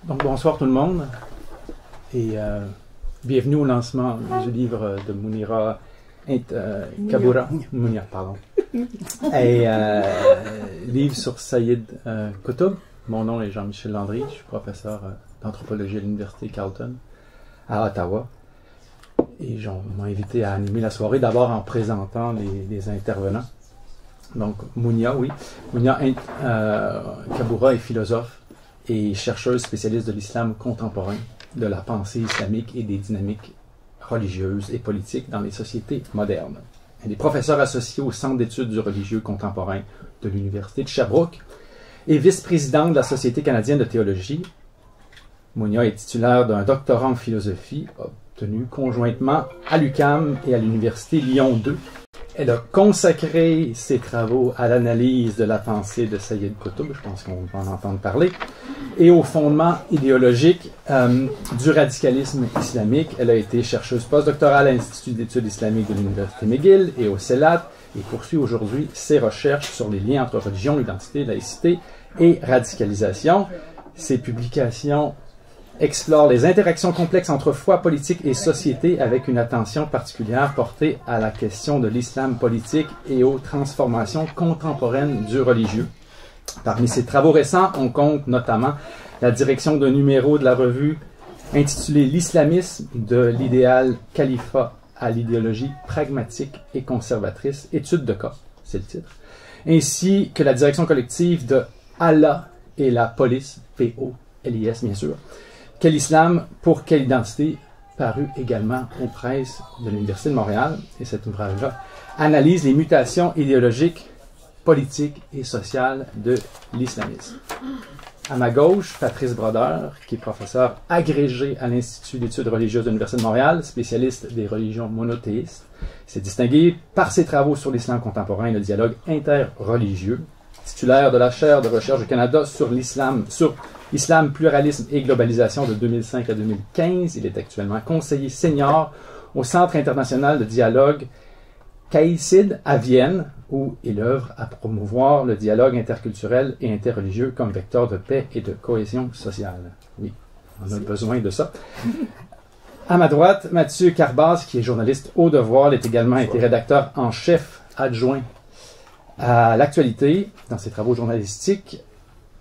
Donc bonsoir tout le monde et bienvenue au lancement du livre de Munira Kaboura, Mounia, pardon. Et livre sur Sayyid Qutb. Mon nom est Jean-Michel Landry, je suis professeur d'anthropologie à l'Université Carleton à Ottawa. Et ils m'ont invité à animer la soirée, d'abord en présentant les intervenants. Donc Mounia, oui. Mounia Kaboura est philosophe et chercheuse spécialiste de l'islam contemporain, de la pensée islamique et des dynamiques religieuses et politiques dans les sociétés modernes. Elle est professeure associée au Centre d'études du religieux contemporain de l'Université de Sherbrooke et vice-présidente de la Société canadienne de théologie. Mounia est titulaire d'un doctorat en philosophie obtenu conjointement à l'UQAM et à l'Université Lyon 2. Elle a consacré ses travaux à l'analyse de la pensée de Sayyid Qutb, je pense qu'on va en entendre parler, et au fondement idéologique du radicalisme islamique. Elle a été chercheuse postdoctorale à l'Institut d'études islamiques de l'Université McGill et au CELAT, et poursuit aujourd'hui ses recherches sur les liens entre religion, identité, laïcité et radicalisation. Ses publications explore les interactions complexes entre foi politique et société avec une attention particulière portée à la question de l'islam politique et aux transformations contemporaines du religieux. Parmi ses travaux récents, on compte notamment la direction d'un numéro de la revue intitulé « L'islamisme de l'idéal califat à l'idéologie pragmatique et conservatrice, étude de cas », c'est le titre, ainsi que la direction collective de « Allah et la police », P-O-L-I-S bien sûr, « Quel islam pour quelle identité » paru également aux presses de l'Université de Montréal. Et cet ouvrage-là analyse les mutations idéologiques, politiques et sociales de l'islamisme. À ma gauche, Patrice Brodeur, qui est professeur agrégé à l'Institut d'études religieuses de l'Université de Montréal, spécialiste des religions monothéistes. Il s'est distingué par ses travaux sur l'islam contemporain et le dialogue interreligieux. Titulaire de la chaire de recherche du Canada sur l'islam, Islam, pluralisme et globalisation de 2005 à 2015. Il est actuellement conseiller senior au Centre international de dialogue CAICID à Vienne, où il œuvre à promouvoir le dialogue interculturel et interreligieux comme vecteur de paix et de cohésion sociale. Oui, on a besoin de ça. À ma droite, Mathieu Carbas, qui est journaliste au Devoir, il est également été rédacteur en chef adjoint à l'actualité dans ses travaux journalistiques.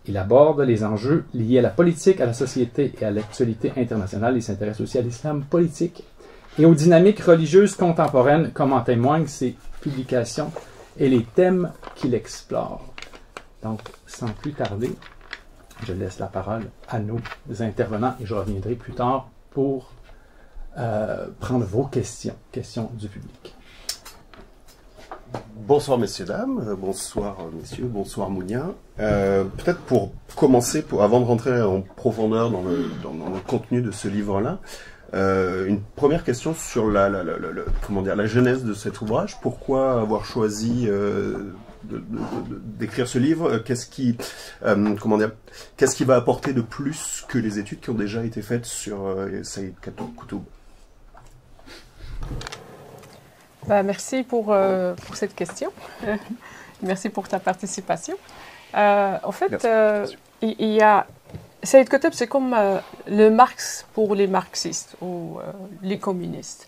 Il aborde les enjeux liés à la politique, à la société et à l'actualité internationale. Il s'intéresse aussi à l'islam politique et aux dynamiques religieuses contemporaines, comme en témoignent ses publications et les thèmes qu'il explore. Donc, sans plus tarder, je laisse la parole à nos intervenants et je reviendrai plus tard pour prendre vos questions du public. Bonsoir messieurs, dames, bonsoir messieurs, bonsoir Mounia. Peut-être pour commencer, avant de rentrer en profondeur dans le contenu de ce livre-là, une première question sur la genèse de cet ouvrage. Pourquoi avoir choisi d'écrire ce livre? Qu'est-ce qui va apporter de plus que les études qui ont déjà été faites sur Sayyid Qutb? Merci pour cette question. Merci pour ta participation. En fait, il y a Sayyid Qutb, c'est comme le Marx pour les marxistes ou les communistes.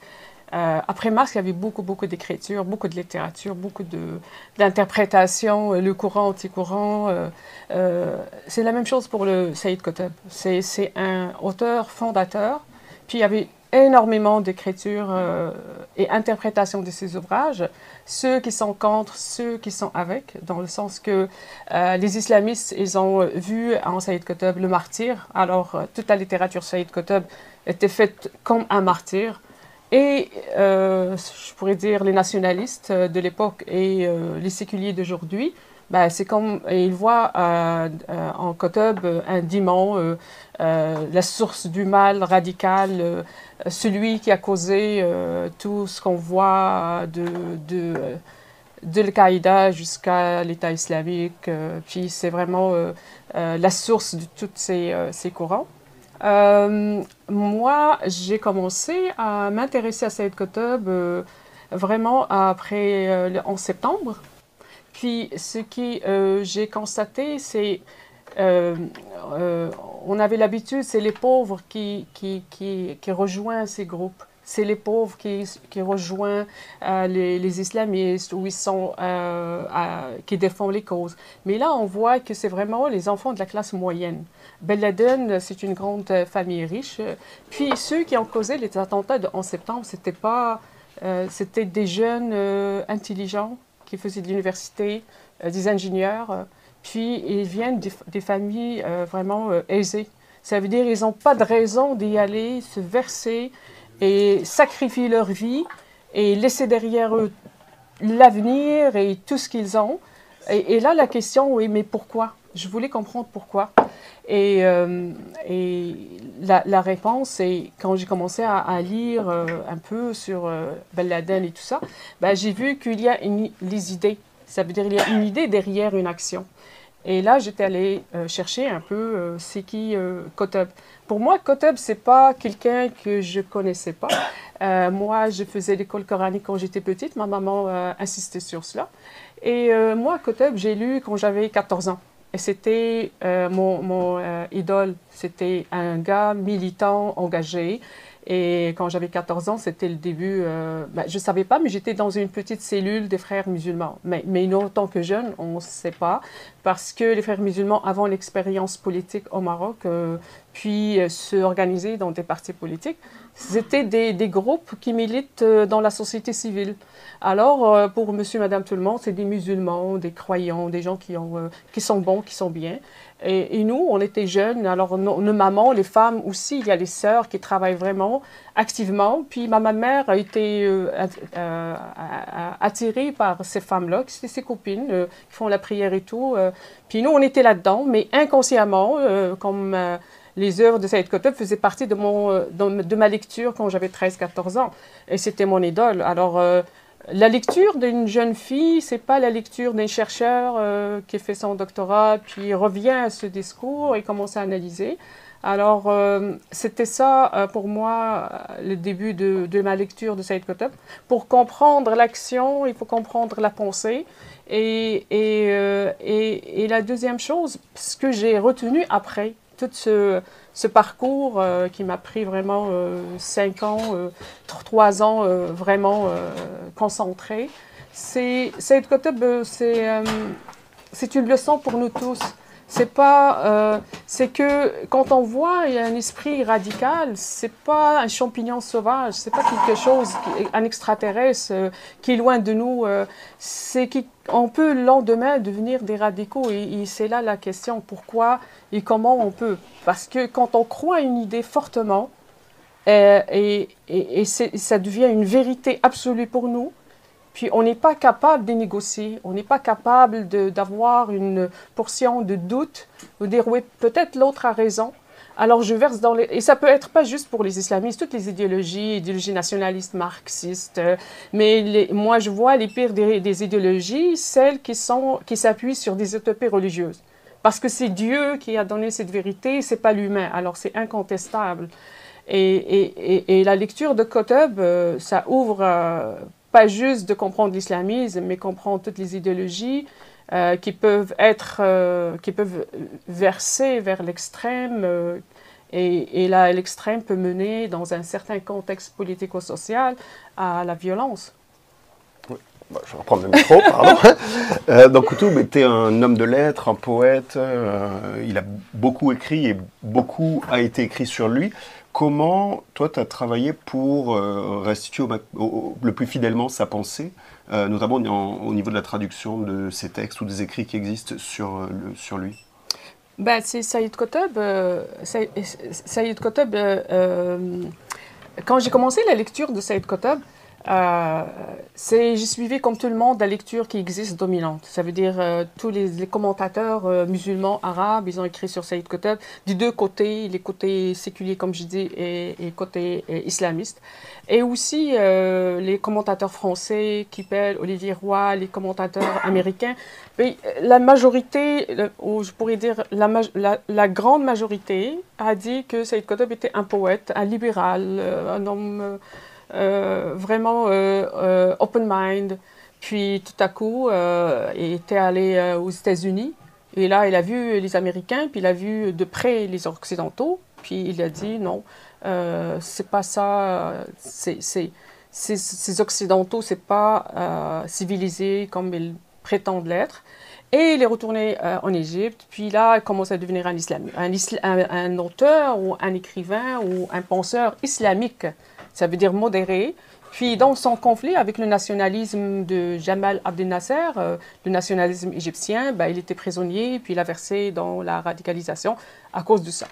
Après Marx, il y avait beaucoup d'écriture, beaucoup de littérature, beaucoup d'interprétations, le courant, anti-courant. C'est la même chose pour le Sayyid Qutb. C'est un auteur fondateur. Puis il y avait énormément d'écriture et interprétation de ces ouvrages, ceux qui sont contre, ceux qui sont avec, dans le sens que les islamistes, ils ont vu en Sayyid Qutb le martyr. Alors, toute la littérature Sayyid Qutb était faite comme un martyr. Et, je pourrais dire, les nationalistes de l'époque et les séculiers d'aujourd'hui, c'est comme, ils voient en Qutb un démon, la source du mal radical, celui qui a causé tout ce qu'on voit de l'Al-Qaïda jusqu'à l'État islamique. Puis c'est vraiment la source de tous ces courants. Moi, j'ai commencé à m'intéresser à Sayyid Qutb vraiment après le 11 septembre. Puis ce que j'ai constaté, c'est on avait l'habitude, c'est les pauvres qui rejoignent ces groupes. C'est les pauvres qui rejoignent les islamistes ou qui défendent les causes. Mais là, on voit que c'est vraiment les enfants de la classe moyenne. Ben Laden, c'est une grande famille riche. Puis ceux qui ont causé les attentats de 11 septembre, c'était des jeunes intelligents qui faisaient de l'université, des ingénieurs. Puis ils viennent des familles vraiment aisées. Ça veut dire qu'ils n'ont pas de raison d'y aller, se verser et sacrifier leur vie et laisser derrière eux l'avenir et tout ce qu'ils ont. Et là, la question, oui, mais pourquoi? Je voulais comprendre pourquoi. Et la réponse, c'est quand j'ai commencé à lire un peu sur Ben Laden et tout ça, ben, j'ai vu qu'il y a les idées. Ça veut dire qu'il y a une idée derrière une action. Et là, j'étais allée chercher un peu c'est qui Qutb. Pour moi, Qutb, c'est pas quelqu'un que je connaissais pas. Moi, je faisais l'école coranique quand j'étais petite. Ma maman insistait sur cela. Et moi, Qutb, j'ai lu quand j'avais 14 ans. Et c'était mon idole. C'était un gars militant, engagé. Et quand j'avais 14 ans, c'était le début. Je ne savais pas, mais j'étais dans une petite cellule des frères musulmans. Mais non, en tant que jeune, on ne sait pas. Parce que les frères musulmans, avant l'expérience politique au Maroc, puis se organiser dans des partis politiques, c'était des groupes qui militent dans la société civile. Alors, pour monsieur, madame, tout le monde, c'est des musulmans, des croyants, des gens qui sont bons, qui sont bien. Et nous, on était jeunes, alors nos mamans, les femmes aussi, il y a les sœurs qui travaillent vraiment activement. Puis ma mère a été attirée par ces femmes-là, qui étaient ses copines, qui font la prière et tout. Puis nous, on était là-dedans, mais inconsciemment, comme les œuvres de Sayyid Qutb faisaient partie de ma lecture quand j'avais 13-14 ans. Et c'était mon idole. Alors, la lecture d'une jeune fille, c'est pas la lecture d'un chercheur qui fait son doctorat, puis revient à ce discours et commence à analyser. Alors, c'était ça, pour moi, le début de ma lecture de Sayyid Qutb. Pour comprendre l'action, il faut comprendre la pensée. Et la deuxième chose, ce que j'ai retenu après tout ce parcours qui m'a pris vraiment 5 ans, 3 ans vraiment concentré. Sayyid Qutb, c'est une leçon pour nous tous. C'est que quand on voit il y a un esprit radical, c'est pas un champignon sauvage, c'est pas quelque chose, un extraterrestre qui est loin de nous. C'est qu'on peut le lendemain devenir des radicaux et c'est là la question, pourquoi et comment on peut. Parce que quand on croit à une idée fortement ça devient une vérité absolue pour nous, puis on n'est pas capable de négocier, on n'est pas capable d'avoir une portion de doute, ou dire oui, peut-être l'autre a raison. Alors je verse dans les... Et ça peut être pas juste pour les islamistes, toutes les idéologies nationalistes, marxistes, mais moi je vois les pires des idéologies, celles qui s'appuient sur des utopies religieuses. Parce que c'est Dieu qui a donné cette vérité, c'est pas l'humain, alors c'est incontestable. Et la lecture de Qutb, ça ouvre... pas juste de comprendre l'islamisme, mais comprendre toutes les idéologies qui peuvent verser vers l'extrême. Et là, l'extrême peut mener, dans un certain contexte politico-social, à la violence. Oui. Bah, je vais reprendre le micro, pardon. Donc, Qutb était un homme de lettres, un poète. Il a beaucoup écrit et beaucoup a été écrit sur lui. Comment, toi, tu as travaillé pour restituer le plus fidèlement sa pensée, notamment au niveau de la traduction de ses textes ou des écrits qui existent sur lui? Ben, c'est Sayyid Qutb. Quand j'ai commencé la lecture de Sayyid Qutb, j'ai suivi comme tout le monde la lecture qui existe dominante. Ça veut dire tous les commentateurs musulmans, arabes, ils ont écrit sur Sayyid Qutb des deux côtés, les côtés séculiers comme je dis et côté islamiste. Et aussi les commentateurs français, Kipel, Olivier Roy, les commentateurs américains. Mais la majorité, ou je pourrais dire la grande majorité, a dit que Sayyid Qutb était un poète, un libéral, un homme... vraiment open mind. Puis tout à coup, il était allé aux États-Unis. Et là, il a vu les Américains, puis il a vu de près les Occidentaux, puis il a dit non, c'est pas ça, ces Occidentaux, c'est pas civilisé comme ils prétendent l'être. Et il est retourné en Égypte, puis là, il commence à devenir un auteur ou un écrivain ou un penseur islamique, ça veut dire modéré. Puis dans son conflit avec le nationalisme de Jamal Abdel Nasser, le nationalisme égyptien, ben, il était prisonnier, puis il a versé dans la radicalisation à cause de ça.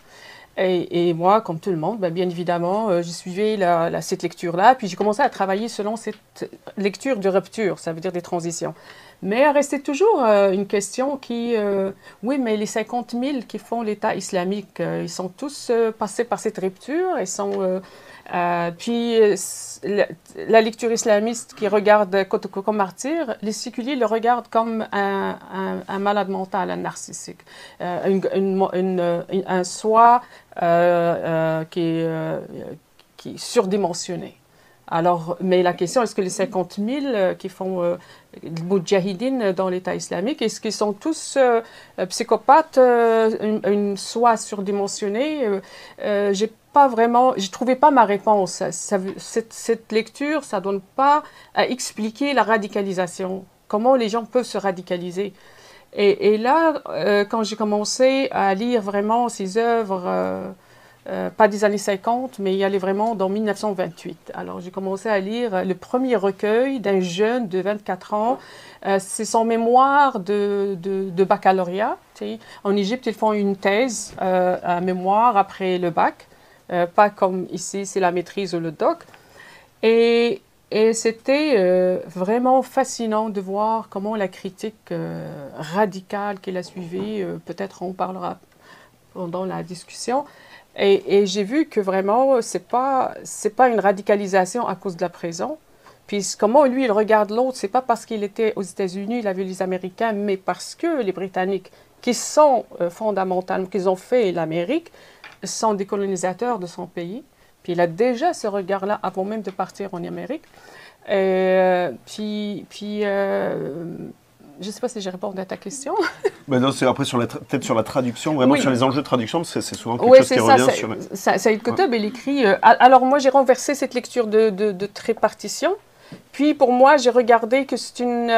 Et moi, comme tout le monde, ben, bien évidemment, j'ai suivi cette lecture-là, puis j'ai commencé à travailler selon cette lecture de rupture, ça veut dire des transitions. Mais il restait toujours une question qui, oui, mais les 50 000 qui font l'État islamique, ils sont tous passés par cette rupture, ils sont... puis la lecture islamiste qui regarde comme martyr, les séculiers le regardent comme un malade mental, un narcissique, un soi qui est surdimensionné. Alors, mais la question, est-ce que les 50 000 qui font le moudjahidine dans l'État islamique, est-ce qu'ils sont tous psychopathes, une soi surdimensionnée? Je trouvais pas ma réponse. Cette lecture, ça donne pas à expliquer la radicalisation. Comment les gens peuvent se radicaliser. Et là, quand j'ai commencé à lire vraiment ces œuvres, pas des années 50, mais il y allait vraiment dans 1928. Alors, j'ai commencé à lire le premier recueil d'un jeune de 24 ans. C'est son mémoire de baccalauréat. En Égypte, ils font une thèse, un mémoire après le bac. Pas comme ici, c'est la maîtrise ou le doc. Et c'était vraiment fascinant de voir comment la critique radicale qu'il a suivie, peut-être on parlera pendant la discussion, et j'ai vu que vraiment, c'est pas une radicalisation à cause de la prison. Puis comment lui, il regarde l'autre, c'est pas parce qu'il était aux États-Unis, il a vu les Américains, mais parce que les Britanniques, qui sont fondamentalement, qu'ils ont fait l'Amérique, sont des colonisateurs de son pays. Puis il a déjà ce regard-là avant même de partir en Amérique. Je ne sais pas si j'ai répondu à ta question. Ben non, c'est après peut-être sur la traduction, vraiment oui. Sur les enjeux de traduction, c'est souvent quelque chose qui revient sur... Saïd Qutb, il écrit... alors moi, j'ai renversé cette lecture de trépartition. Puis pour moi, j'ai regardé que c'est une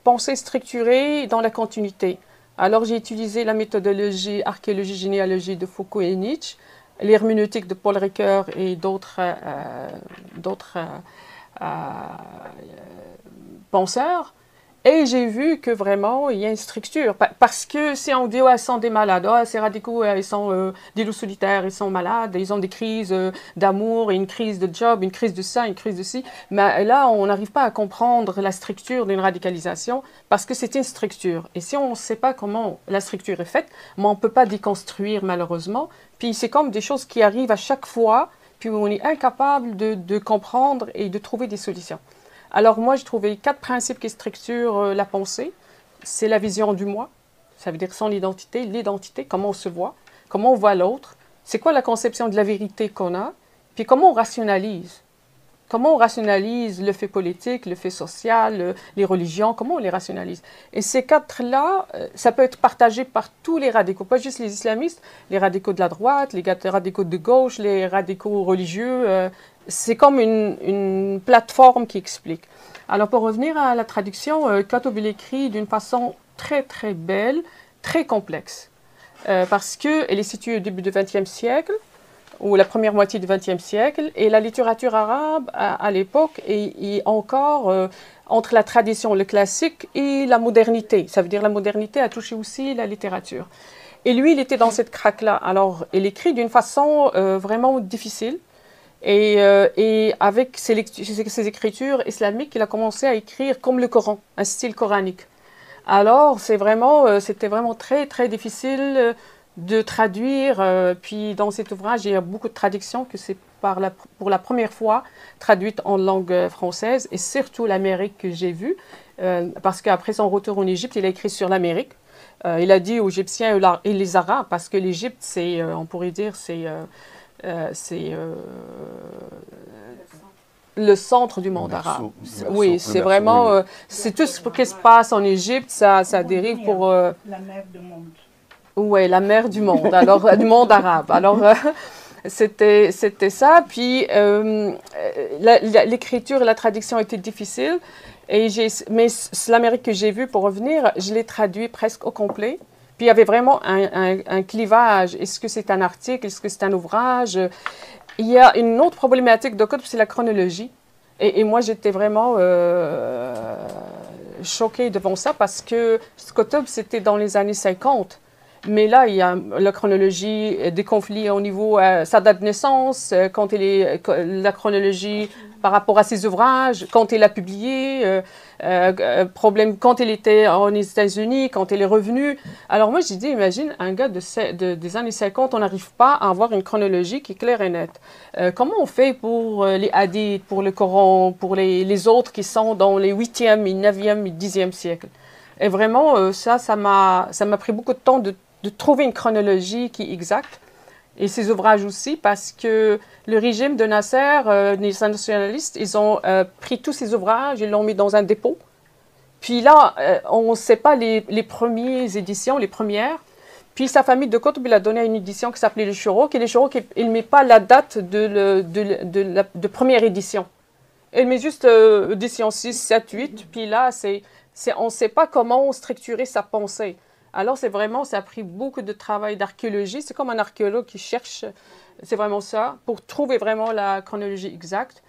pensée structurée dans la continuité. Alors j'ai utilisé la méthodologie archéologie généalogie de Foucault et Nietzsche, l'herméneutique de Paul Ricoeur et d'autres penseurs. Et j'ai vu que vraiment, il y a une structure. Parce que si on dit, ouais, ils sont des malades, oh, ces radicaux, ils sont des loups solitaires, ils sont malades, ils ont des crises d'amour, une crise de job, une crise de ça, une crise de ci. Mais là, on n'arrive pas à comprendre la structure d'une radicalisation parce que c'est une structure. Et si on ne sait pas comment la structure est faite, on ne peut pas déconstruire malheureusement. Puis c'est comme des choses qui arrivent à chaque fois, puis on est incapable de comprendre et de trouver des solutions. Alors moi, j'ai trouvé 4 principes qui structurent la pensée. C'est la vision du moi, ça veut dire son identité, l'identité, comment on se voit, comment on voit l'autre, c'est quoi la conception de la vérité qu'on a, puis comment on rationalise. Comment on rationalise le fait politique, le fait social, les religions, comment on les rationalise. Et ces 4-là, ça peut être partagé par tous les radicaux, pas juste les islamistes, les radicaux de la droite, les radicaux de gauche, les radicaux religieux. C'est comme une plateforme qui explique. Alors pour revenir à la traduction, Qutb écrit d'une façon très très belle, très complexe, parce qu'elle est située au début du XXe siècle, ou la première moitié du XXe siècle, et la littérature arabe à l'époque est encore entre la tradition, le classique, et la modernité. Ça veut dire la modernité a touché aussi la littérature. Et lui, il était dans cette craque-là. Alors, il écrit d'une façon vraiment difficile, et avec ses écritures islamiques, il a commencé à écrire comme le Coran, un style coranique. Alors, c'était vraiment très, très difficile de traduire. Puis dans cet ouvrage, il y a beaucoup de traductions que c'est pour la première fois traduite en langue française, et surtout l'Amérique que j'ai vue, parce qu'après son retour en Égypte, il a écrit sur l'Amérique. Il a dit aux Égyptiens et les Arabes, parce que l'Égypte, on pourrait dire, le centre du monde arabe. Oui, c'est vraiment, c'est tout ce qui se passe en Égypte, ça dérive pour... la mer du monde. Oui, la mer du monde, alors du monde arabe. Alors, c'était ça. Puis, l'écriture et la traduction étaient difficiles. Mais l'Amérique que j'ai vue, pour revenir, je l'ai traduit presque au complet. Puis, il y avait vraiment un clivage. Est-ce que c'est un article? Est-ce que c'est un ouvrage? Il y a une autre problématique de code, c'est la chronologie. Et moi, j'étais vraiment choquée devant ça parce que ce Kotub, c'était dans les années 50. Mais là, il y a la chronologie des conflits au niveau sa date de naissance, la chronologie par rapport à ses ouvrages, quand il a publié, problème quand il était aux États-Unis, quand il est revenu. Alors moi, j'ai dit, imagine, un gars des années 50, on n'arrive pas à avoir une chronologie qui est claire et nette. Comment on fait pour les hadiths, pour le Coran, pour les autres qui sont dans les 8e, 9e et 10e siècles? Et vraiment, ça m'a pris beaucoup de temps de trouver une chronologie qui est exacte. Et ces ouvrages aussi, parce que le régime de Nasser, les nationalistes, ils ont pris tous ces ouvrages, ils l'ont mis dans un dépôt. Puis là, on ne sait pas les premières éditions, les premières. Puis sa famille de Kotb, il a donné une édition qui s'appelait les Shurouk. Et les Shurouk, il ne met pas la date de première édition. Il met juste édition 6, 7, 8. Puis là, on ne sait pas comment structurer sa pensée. Alors, ça a pris beaucoup de travail d'archéologie. C'est comme un archéologue qui cherche, c'est vraiment ça, pour trouver vraiment la chronologie exacte.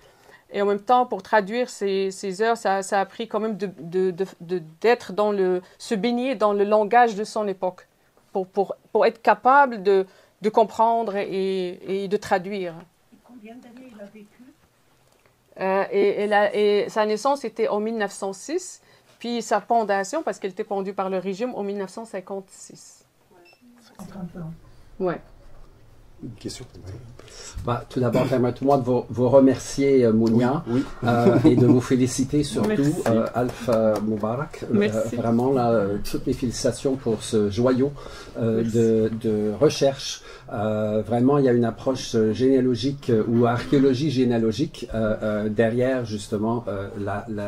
Et en même temps, pour traduire ces heures, ça a pris quand même d'être se baigner dans le langage de son époque, pour être capable de comprendre et de traduire. Et combien d'années il a vécu? Et sa naissance était en 1906. Puis sa pendation, parce qu'elle était pendue par le régime en 1956. 50 ans. Ouais. Une question. Tout d'abord, permettez-moi de vous remercier, Mounia, oui. Et de vous féliciter surtout, Alf Mubarak. Merci. Vraiment, là, toutes mes félicitations pour ce joyau de recherche. Vraiment, il y a une approche généalogique ou archéologie généalogique derrière, justement,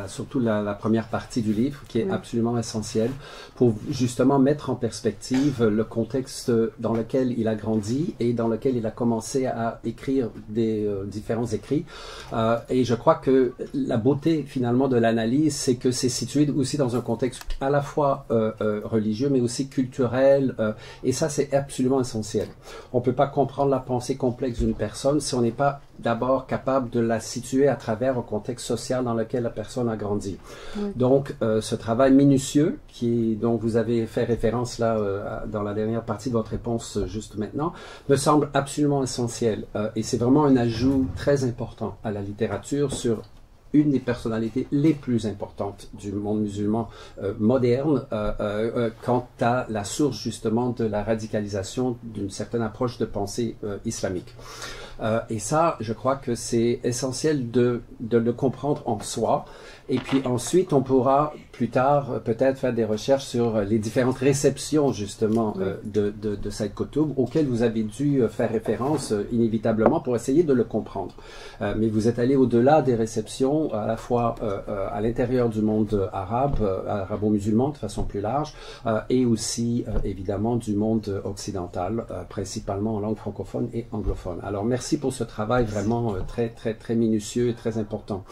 surtout la première partie du livre, qui est absolument essentielle pour justement mettre en perspective le contexte dans lequel il a grandi et dans lequel il a commencé à écrire des différents écrits. Et je crois que la beauté, finalement, de l'analyse, c'est que c'est situé aussi dans un contexte à la fois religieux, mais aussi culturel. Et ça, c'est absolument essentiel. On ne peut pas comprendre la pensée complexe d'une personne si on n'est pas d'abord capable de la situer à travers un contexte social dans lequel la personne a grandi. Donc, ce travail minutieux, dont vous avez fait référence là dans la dernière partie de votre réponse juste maintenant, me semble absolument essentiel. Et c'est vraiment un ajout très important à la littérature sur une des personnalités les plus importantes du monde musulman moderne quant à la source justement de la radicalisation d'une certaine approche de pensée islamique. Et ça, je crois que c'est essentiel de le comprendre en soi. Et puis ensuite, on pourra plus tard peut-être faire des recherches sur les différentes réceptions justement de Saïd Qutb auxquelles vous avez dû faire référence inévitablement pour essayer de le comprendre. Mais vous êtes allé au-delà des réceptions à la fois à l'intérieur du monde arabe, arabo-musulman de façon plus large, et aussi évidemment du monde occidental, principalement en langue francophone et anglophone. Alors merci pour ce travail vraiment très très très minutieux et très important.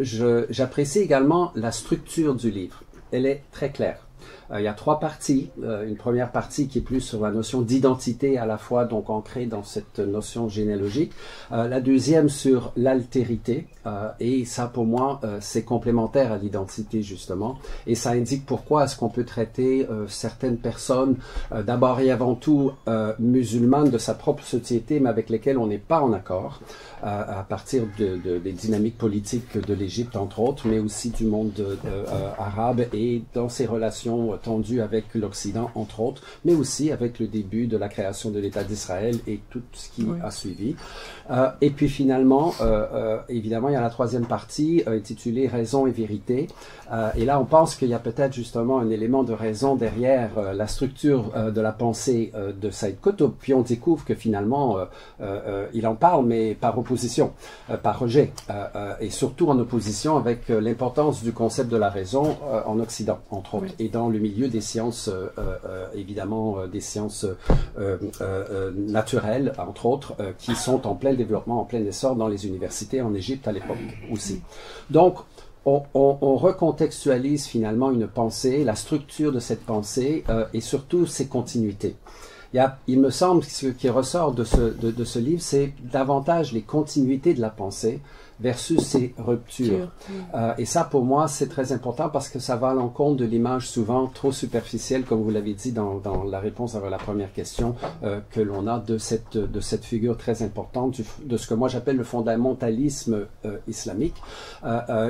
J'apprécie également la structure du livre. Elle est très claire. Il y a trois parties. Une première partie qui est plus sur la notion d'identité, à la fois donc ancrée dans cette notion généalogique. La deuxième sur l'altérité. Et ça, pour moi, c'est complémentaire à l'identité, justement. Et ça indique pourquoi est-ce qu'on peut traiter certaines personnes, d'abord et avant tout musulmanes de sa propre société, mais avec lesquelles on n'est pas en accord, à partir des dynamiques politiques de l'Égypte, entre autres, mais aussi du monde arabe et dans ses relations tendue avec l'Occident, entre autres, mais aussi avec le début de la création de l'État d'Israël et tout ce qui a suivi. Et puis finalement, évidemment, il y a la troisième partie intitulée Raison et vérité. Et là, on pense qu'il y a peut-être justement un élément de raison derrière la structure de la pensée de Saïd Qutb. Puis on découvre que finalement, il en parle, mais par opposition, par rejet, et surtout en opposition avec l'importance du concept de la raison en Occident, entre autres, et dans le milieu des sciences, évidemment, des sciences naturelles, entre autres, qui sont en plein développement, en plein essor dans les universités en Égypte à l'époque aussi. Donc, on recontextualise finalement une pensée, la structure de cette pensée et surtout ses continuités. Il me semble que ce qui ressort de ce livre, c'est davantage les continuités de la pensée versus ses ruptures. Et ça, pour moi, c'est très important parce que ça va à l'encontre de l'image souvent trop superficielle, comme vous l'avez dit dans la réponse à la première question, que l'on a de cette figure très importante, de ce que moi j'appelle le fondamentalisme islamique,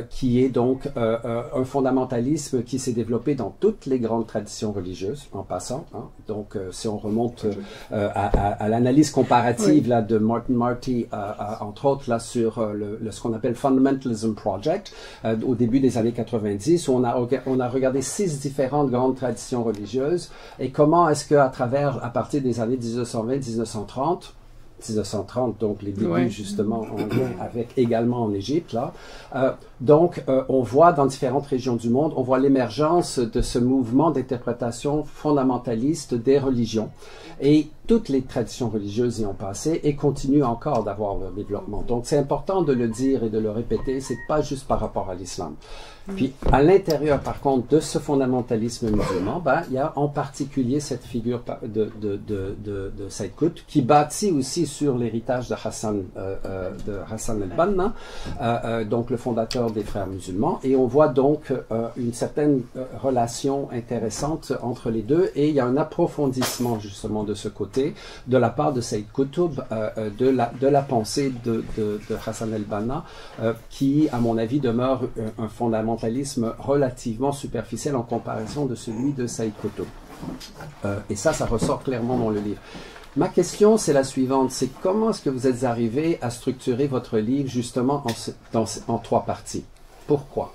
qui est donc un fondamentalisme qui s'est développé dans toutes les grandes traditions religieuses, en passant. Hein. Donc, si on remonte à l'analyse comparative là, de Martin Marty, entre autres, là, sur ce qu'on appelle Fundamentalism Project, au début des années 90, où on a regardé 6 différentes grandes traditions religieuses, et comment est-ce qu'à partir des années 1920-1930, donc les débuts justement en lien avec également en Égypte, là. On voit dans différentes régions du monde, on voit l'émergence de ce mouvement d'interprétation fondamentaliste des religions. Et toutes les traditions religieuses y ont passé et continuent encore d'avoir leur développement. Donc c'est important de le dire et de le répéter, c'est pas juste par rapport à l'islam. Puis à l'intérieur, par contre, de ce fondamentalisme musulman, il y a en particulier cette figure de Saïd Qutb qui bâtit aussi sur l'héritage de Hassan al-Banna, donc le fondateur des frères musulmans, et on voit donc une certaine relation intéressante entre les deux, et il y a un approfondissement justement de ce côté de la part de Saïd Qutb de la pensée de Hassan al-Banna, qui, à mon avis, demeure un fondamentalisme relativement superficiel en comparaison de celui de Saïd Qutb. Et ça ressort clairement dans le livre. Ma question, c'est la suivante, c'est comment est-ce que vous êtes arrivé à structurer votre livre justement en 3 parties? Pourquoi?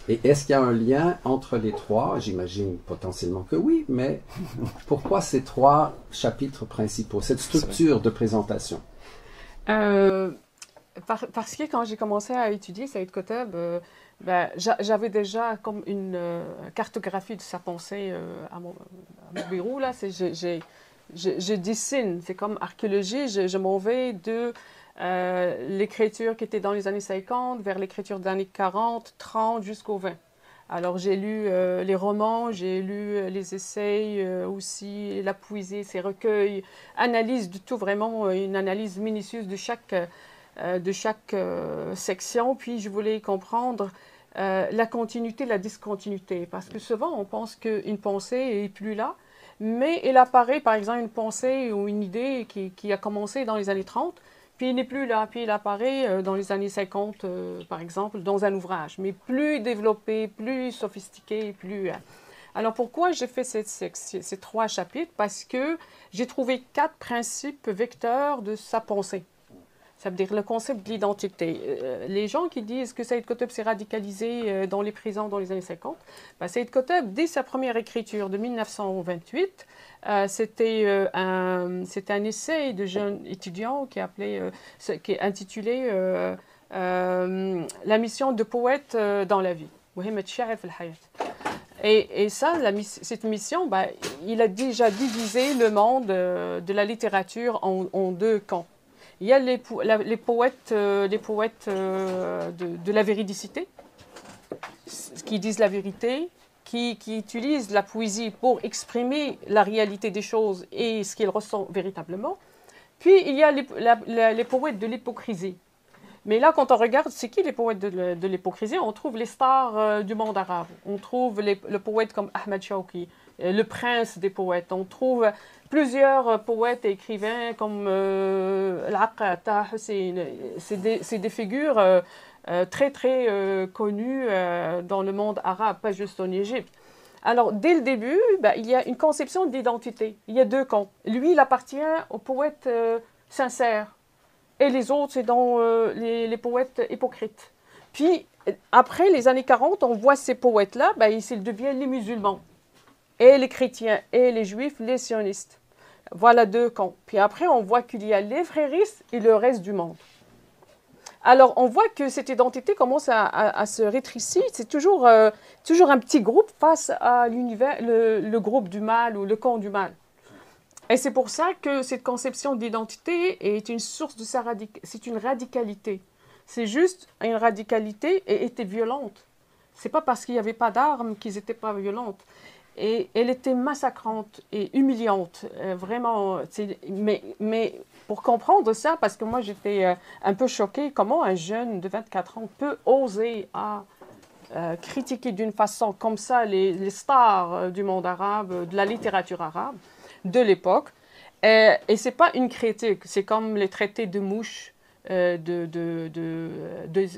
Et est-ce qu'il y a un lien entre les 3? J'imagine potentiellement que oui, mais pourquoi ces 3 chapitres principaux, cette structure de présentation? Parce que quand j'ai commencé à étudier Saïd Qutb, j'avais déjà comme une cartographie de sa pensée à mon bureau. Là, je dessine, c'est comme archéologie, je m'en vais de l'écriture qui était dans les années 50 vers l'écriture des années 40, 30 jusqu'au 20. Alors j'ai lu les romans, j'ai lu les essais aussi, la poésie, ces recueils, analyse de tout, vraiment une analyse minutieuse de chaque section, puis je voulais comprendre la continuité, la discontinuité, parce que souvent on pense qu'une pensée n'est plus là, mais elle apparaît, par exemple, une pensée ou une idée qui a commencé dans les années 30, puis elle n'est plus là, puis elle apparaît dans les années 50, par exemple, dans un ouvrage, mais plus développé, plus sophistiqué, plus... Alors pourquoi j'ai fait ces 3 chapitres? Parce que j'ai trouvé 4 principes vecteurs de sa pensée. Ça veut dire le concept de l'identité. Les gens qui disent que Saïd Qutb s'est radicalisé dans les prisons dans les années 50, Saïd Qutb, dès sa première écriture de 1928, c'était un essai de jeunes étudiants qui est intitulé La mission de poète dans la vie. Et ça, cette mission, il a déjà divisé le monde de la littérature en 2 camps. Il y a les poètes de la véridicité, qui disent la vérité, qui utilisent la poésie pour exprimer la réalité des choses et ce qu'ils ressentent véritablement. Puis il y a les poètes de l'hypocrisie. Mais là, quand on regarde, c'est qui les poètes de l'hypocrisie? On trouve les stars du monde arabe. On trouve le poète comme Ahmed Shawki, le prince des poètes. On trouve plusieurs poètes et écrivains comme Al-Aqqa, Hussein. C'est des figures très, très connues dans le monde arabe, pas juste en Égypte. Alors, dès le début, il y a une conception d'identité. Il y a deux camps. Lui, il appartient aux poètes sincères. Et les autres, c'est dans les poètes hypocrites. Puis, après les années 40, on voit ces poètes-là, ils deviennent les musulmans. Et les chrétiens, et les juifs, les sionistes. Voilà deux camps. Puis après, on voit qu'il y a les fréristes et le reste du monde. Alors, on voit que cette identité commence à se rétrécir. C'est toujours un petit groupe face à l'univers, le groupe du mal ou le camp du mal. Et c'est pour ça que cette conception d'identité est une source de c'est une radicalité. C'est juste une radicalité et était violente. C'est pas parce qu'il n'y avait pas d'armes qu'ils n'étaient pas violentes. Et elle était massacrante et humiliante, vraiment. Mais pour comprendre ça, parce que moi j'étais un peu choquée, comment un jeune de 24 ans peut oser critiquer d'une façon comme ça les stars du monde arabe, de la littérature arabe de l'époque. Et ce n'est pas une critique, c'est comme les traités de mouches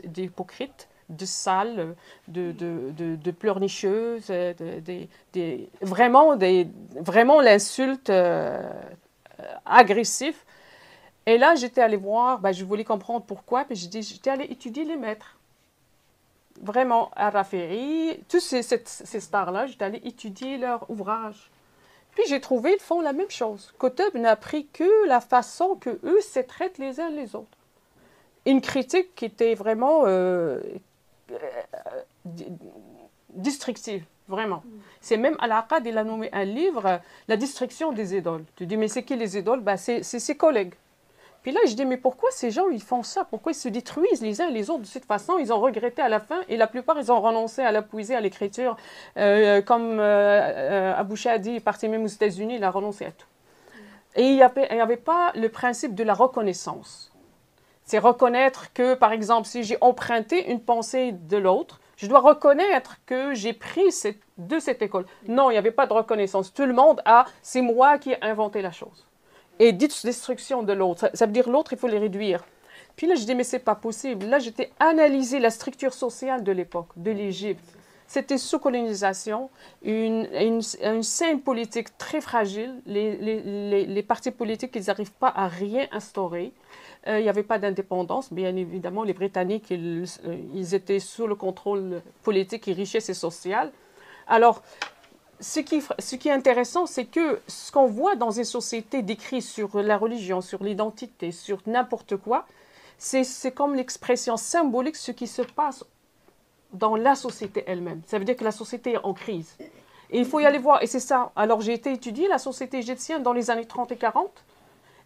d'hypocrites, de sales, de pleurnicheuses, vraiment l'insulte agressive. Et là, j'étais allée voir, je voulais comprendre pourquoi, puis j'étais allée étudier les maîtres. Vraiment, Al-Rafiri, tous ces stars-là, j'étais allée étudier leurs ouvrages. Puis j'ai trouvé, ils font la même chose. Qutb n'a pris que la façon que eux se traitent les uns les autres. Une critique qui était vraiment destructive, vraiment. C'est même Al-Aqad, il a nommé un livre, La destruction des idoles. Tu dis, mais c'est qui les idoles? C'est ses collègues. Puis là, je dis, mais pourquoi ces gens, ils font ça? Pourquoi ils se détruisent les uns les autres de cette façon? Ils ont regretté à la fin, et la plupart, ils ont renoncé à la poésie, à l'écriture. Comme Abou Shadi est parti même aux États-Unis, il a renoncé à tout. Et il n'y avait pas le principe de la reconnaissance. C'est reconnaître que, par exemple, si j'ai emprunté une pensée de l'autre, je dois reconnaître que j'ai pris de cette école. Non, il n'y avait pas de reconnaissance. Tout le monde c'est moi qui ai inventé la chose. Et destruction de l'autre, ça veut dire l'autre, il faut les réduire. Puis là, je dis, mais c'est pas possible. Là, j'étais analysé la structure sociale de l'époque, de l'Égypte. C'était sous colonisation, une scène politique très fragile. Les partis politiques, ils n'arrivent pas à rien instaurer. Il n'y avait pas d'indépendance. Bien évidemment, les Britanniques, ils étaient sous le contrôle politique et richesse sociale. Alors, ce qui est intéressant, c'est que ce qu'on voit dans une société décrite sur la religion, sur l'identité, sur n'importe quoi, c'est comme l'expression symbolique de ce qui se passe dans la société elle-même. Ça veut dire que la société est en crise. Et il faut y aller voir. Et c'est ça. Alors, j'ai été étudier la société égyptienne dans les années 30 et 40.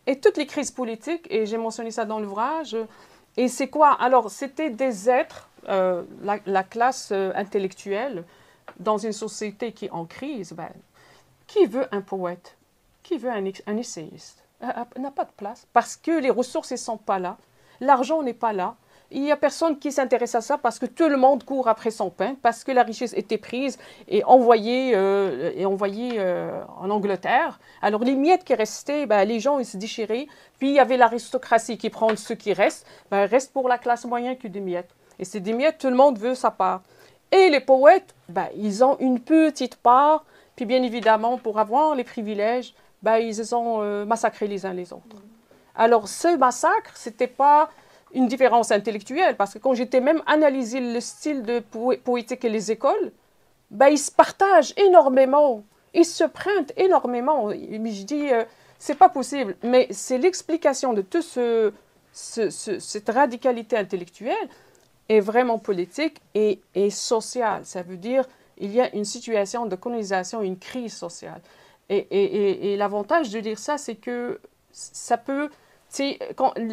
Et toutes les crises politiques, et j'ai mentionné ça dans l'ouvrage. Et c'est quoi? Alors, c'était des êtres, la classe intellectuelle, dans une société qui est en crise. Qui veut un poète? Qui veut un essayiste? N'a pas de place. Parce que les ressources ne sont pas là. L'argent n'est pas là. Il n'y a personne qui s'intéresse à ça parce que tout le monde court après son pain, parce que la richesse était prise et envoyée en Angleterre. Alors les miettes qui restaient, les gens ils se déchiraient. Puis il y avait l'aristocratie qui prend ce qui reste, reste pour la classe moyenne que des miettes. Et c'est des miettes, tout le monde veut sa part. Et les poètes, ils ont une petite part. Puis bien évidemment, pour avoir les privilèges, ils ont massacré les uns les autres. Alors ce massacre, c'était pas une différence intellectuelle, parce que quand j'étais même analysé le style de poétique et les écoles, ils se partagent énormément, ils se prennent énormément. Mais je dis, c'est pas possible. Mais c'est l'explication de toute cette radicalité intellectuelle est vraiment politique et sociale. Ça veut dire il y a une situation de colonisation, une crise sociale. Et l'avantage de dire ça, c'est que ça peut...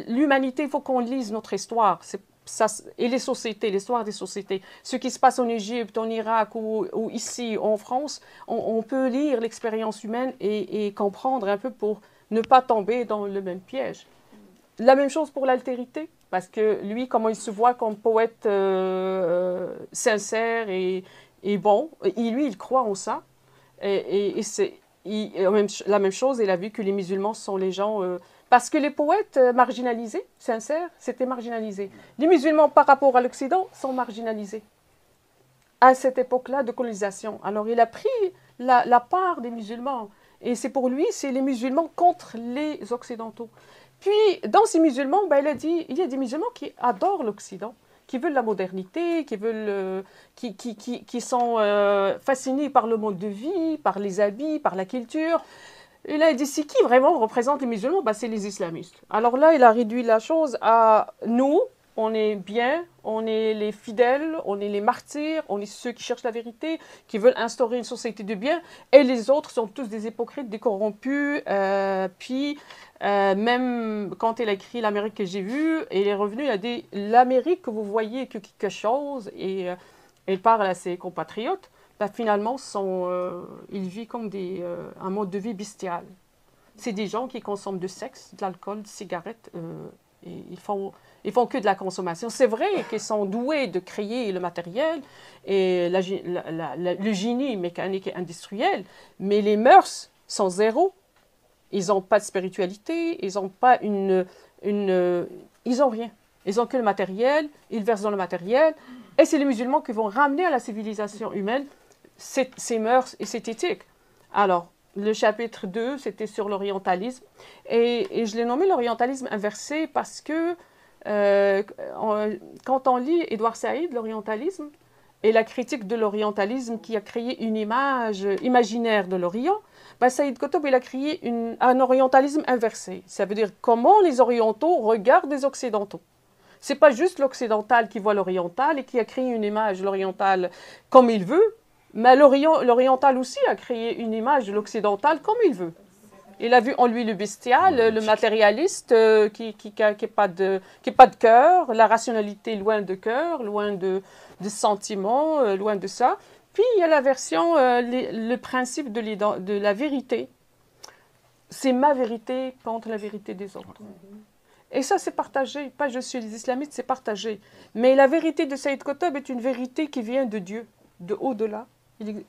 L'humanité, il faut qu'on lise notre histoire et les sociétés, l'histoire des sociétés. Ce qui se passe en Égypte, en Irak ou ici en France, on peut lire l'expérience humaine et comprendre un peu pour ne pas tomber dans le même piège. La même chose pour l'altérité, parce que lui, comment il se voit comme poète sincère et bon, lui, il croit en ça. Et c'est la même chose, il a vu que les musulmans sont les gens... Parce que les poètes marginalisés, sincères, c'était marginalisé. Les musulmans par rapport à l'Occident sont marginalisés. à cette époque-là de colonisation. Alors, il a pris la part des musulmans. Et c'est pour lui, c'est les musulmans contre les Occidentaux. Puis, dans ces musulmans, ben, il a dit, il y a des musulmans qui adorent l'Occident, qui veulent la modernité, qui sont fascinés par le mode de vie, par les habits, par la culture. Il a dit, c'est qui vraiment représente les musulmans? Ben, c'est les islamistes. Alors là, il a réduit la chose à nous, on est bien, on est les fidèles, on est les martyrs, on est ceux qui cherchent la vérité, qui veulent instaurer une société de bien, et les autres sont tous des hypocrites, des corrompus. Même quand il a écrit l'Amérique que j'ai vue, il est revenu, il a dit l'Amérique que vous voyez que quelque chose, et il parle à ses compatriotes, ben, finalement, il vit comme un mode de vie bestial. C'est des gens qui consomment du sexe, de l'alcool, des cigarettes, et ils font que de la consommation. C'est vrai qu'ils sont doués de créer le matériel et le génie mécanique et industriel, mais les mœurs sont zéro. Ils n'ont pas de spiritualité, ils n'ont pas ils n'ont rien. Ils n'ont que le matériel, ils versent dans le matériel, et c'est les musulmans qui vont ramener à la civilisation humaine ces mœurs et cette éthique. Alors, le chapitre 2, c'était sur l'orientalisme, et je l'ai nommé l'orientalisme inversé parce que quand on lit Édouard Saïd, l'orientalisme, et la critique de l'orientalisme qui a créé une image imaginaire de l'Orient, ben Saïd Qutb, il a créé un orientalisme inversé. Ça veut dire comment les orientaux regardent les occidentaux. C'est pas juste l'occidental qui voit l'oriental et qui a créé une image de l'oriental comme il veut, mais l'oriental aussi a créé une image de l'occidental comme il veut. Il a vu en lui le bestial, le matérialiste qui n'a pas de cœur, la rationalité loin de cœur, loin de sentiments, loin de ça. Puis il y a la version, le principe de la vérité. C'est ma vérité contre la vérité des autres. Et ça, c'est partagé. Pas je suis les islamistes, c'est partagé. Mais la vérité de Saïd Qutb est une vérité qui vient de Dieu, de au-delà.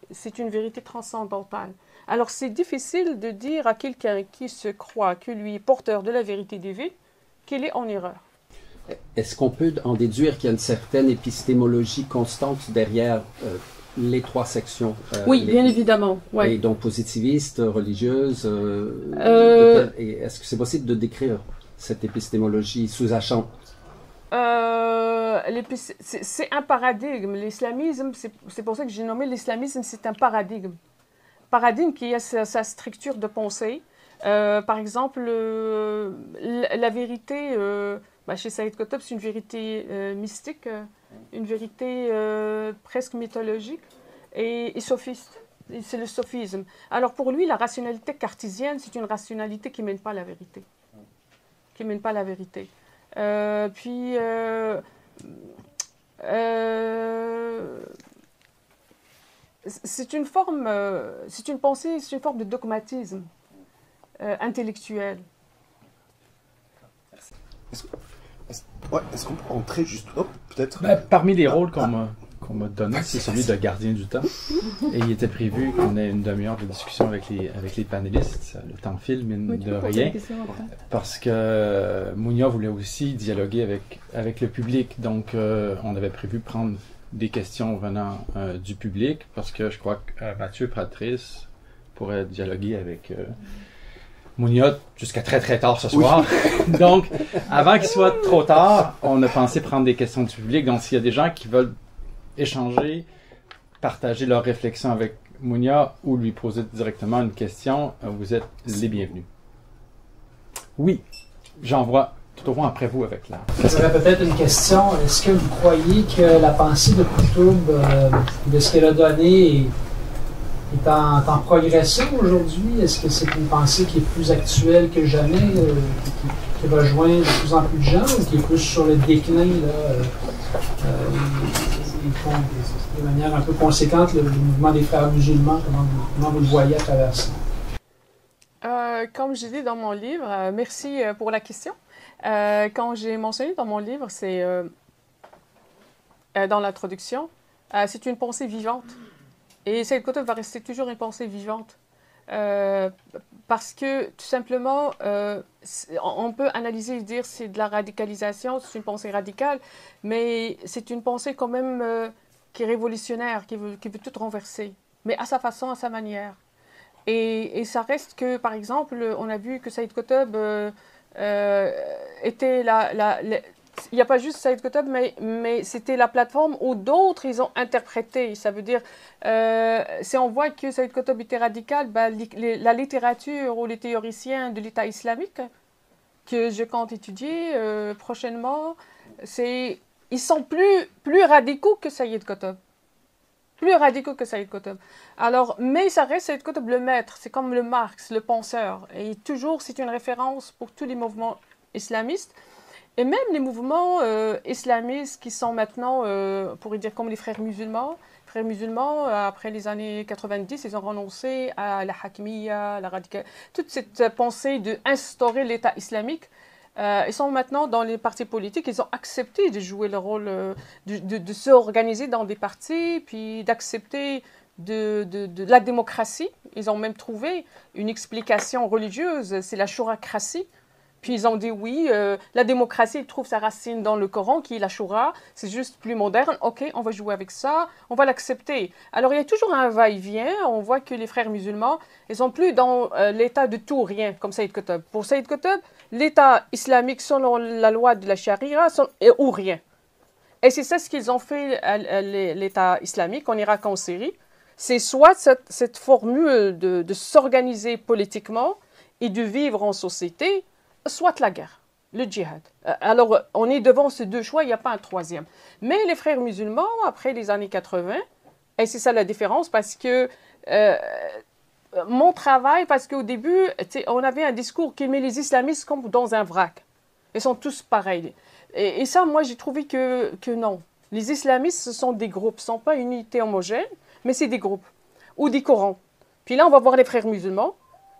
C'est une vérité transcendantale. Alors, c'est difficile de dire à quelqu'un qui se croit que lui est porteur de la vérité divine qu'il est en erreur. Est-ce qu'on peut en déduire qu'il y a une certaine épistémologie constante derrière les trois sections? Oui, bien évidemment. Ouais. Et donc positiviste, religieuse. Est-ce que c'est possible de décrire cette épistémologie sous-jacente? C'est un paradigme. L'islamisme, c'est pour ça que j'ai nommé l'islamisme, c'est un paradigme. Paradigme qui a sa structure de pensée. Par exemple, la vérité, chez Saïd Qutb, c'est une vérité mystique, une vérité presque mythologique et sophiste. C'est le sophisme. Alors pour lui, la rationalité cartésienne, c'est une rationalité qui ne mène pas à la vérité. Qui mène pas à la vérité. C'est une forme, c'est une pensée, c'est une forme de dogmatisme intellectuel. Est-ce qu'on peut entrer juste, peut-être parmi les rôles qu'on m'a donné, c'est celui de gardien du temps. Et il était prévu qu'on ait une demi-heure de discussion avec les panélistes. Le temps file, mine de rien. Parce que Mounia voulait aussi dialoguer avec le public. Donc, on avait prévu prendre des questions venant du public, parce que je crois que Mathieu Patrice pourrait dialoguer avec Mounia jusqu'à très très tard ce soir. Oui. Donc, avant qu'il soit trop tard, on a pensé prendre des questions du public. Donc, s'il y a des gens qui veulent échanger, partager leurs réflexions avec Mounia ou lui poser directement une question, vous êtes les bienvenus. Oui, j'en vois tout au moins après vous avec la... J'aurais peut-être une question. Est-ce que vous croyez que la pensée de Qutb, de ce qu'elle a donné, est en progression aujourd'hui? Est-ce que c'est une pensée qui est plus actuelle que jamais, qui rejoint de plus en plus de gens, ou qui est plus sur le déclin, de manière un peu conséquente, le mouvement des frères musulmans? Comment vous le voyez à travers ça? Comme je dis dans mon livre, merci pour la question. Quand j'ai mentionné dans mon livre, c'est dans l'introduction, c'est une pensée vivante. Et Saïd Qutb va rester toujours une pensée vivante. Parce que, tout simplement, on peut analyser et dire que c'est de la radicalisation, c'est une pensée radicale, mais c'est une pensée quand même qui est révolutionnaire, qui veut tout renverser, mais à sa façon, à sa manière. Et ça reste que, par exemple, on a vu que Saïd Qutb était il n'y a pas juste Saïd Qutb, mais c'était la plateforme où d'autres, ils ont interprété. Ça veut dire, si on voit que Saïd Qutb était radical, la littérature ou les théoriciens de l'État islamique, que je compte étudier prochainement, ils sont plus radicaux que Saïd Qutb. Plus radicaux que Saïd Qutb. Alors, mais ça reste Saïd Qutb le maître, c'est comme le Marx, le penseur. Et toujours, c'est une référence pour tous les mouvements islamistes. Et même les mouvements islamistes qui sont maintenant, on pourrait dire comme les frères musulmans. Les frères musulmans, après les années 90, ils ont renoncé à la hakimiyya, la radicalité, toute cette pensée d'instaurer l'État islamique. Ils sont maintenant dans les partis politiques, ils ont accepté de jouer le rôle, de s'organiser dans des partis, puis d'accepter de la démocratie. Ils ont même trouvé une explication religieuse, c'est la chouracratie. Puis ils ont dit oui, la démocratie trouve sa racine dans le Coran, qui est la choura, c'est juste plus moderne, ok, on va jouer avec ça, on va l'accepter. Alors il y a toujours un va-et-vient, on voit que les frères musulmans, ils sont plus dans l'état de tout rien, comme Saïd Qutb. Pour Saïd Qutb, l'état islamique selon la loi de la charia est ou rien. Et c'est ça ce qu'ils ont fait, l'état islamique en Irak, en Syrie. C'est soit cette formule de s'organiser politiquement et de vivre en société, soit la guerre, le djihad. Alors, on est devant ces deux choix, il n'y a pas un troisième. Mais les frères musulmans, après les années 80, et c'est ça la différence, parce que mon travail, parce qu'au début, on avait un discours qui met les islamistes comme dans un vrac. Ils sont tous pareils. Et ça, moi, j'ai trouvé que non. Les islamistes, ce sont des groupes, ce ne sont pas une unité homogène, mais c'est des groupes, ou des Corans. Puis là, on va voir les frères musulmans.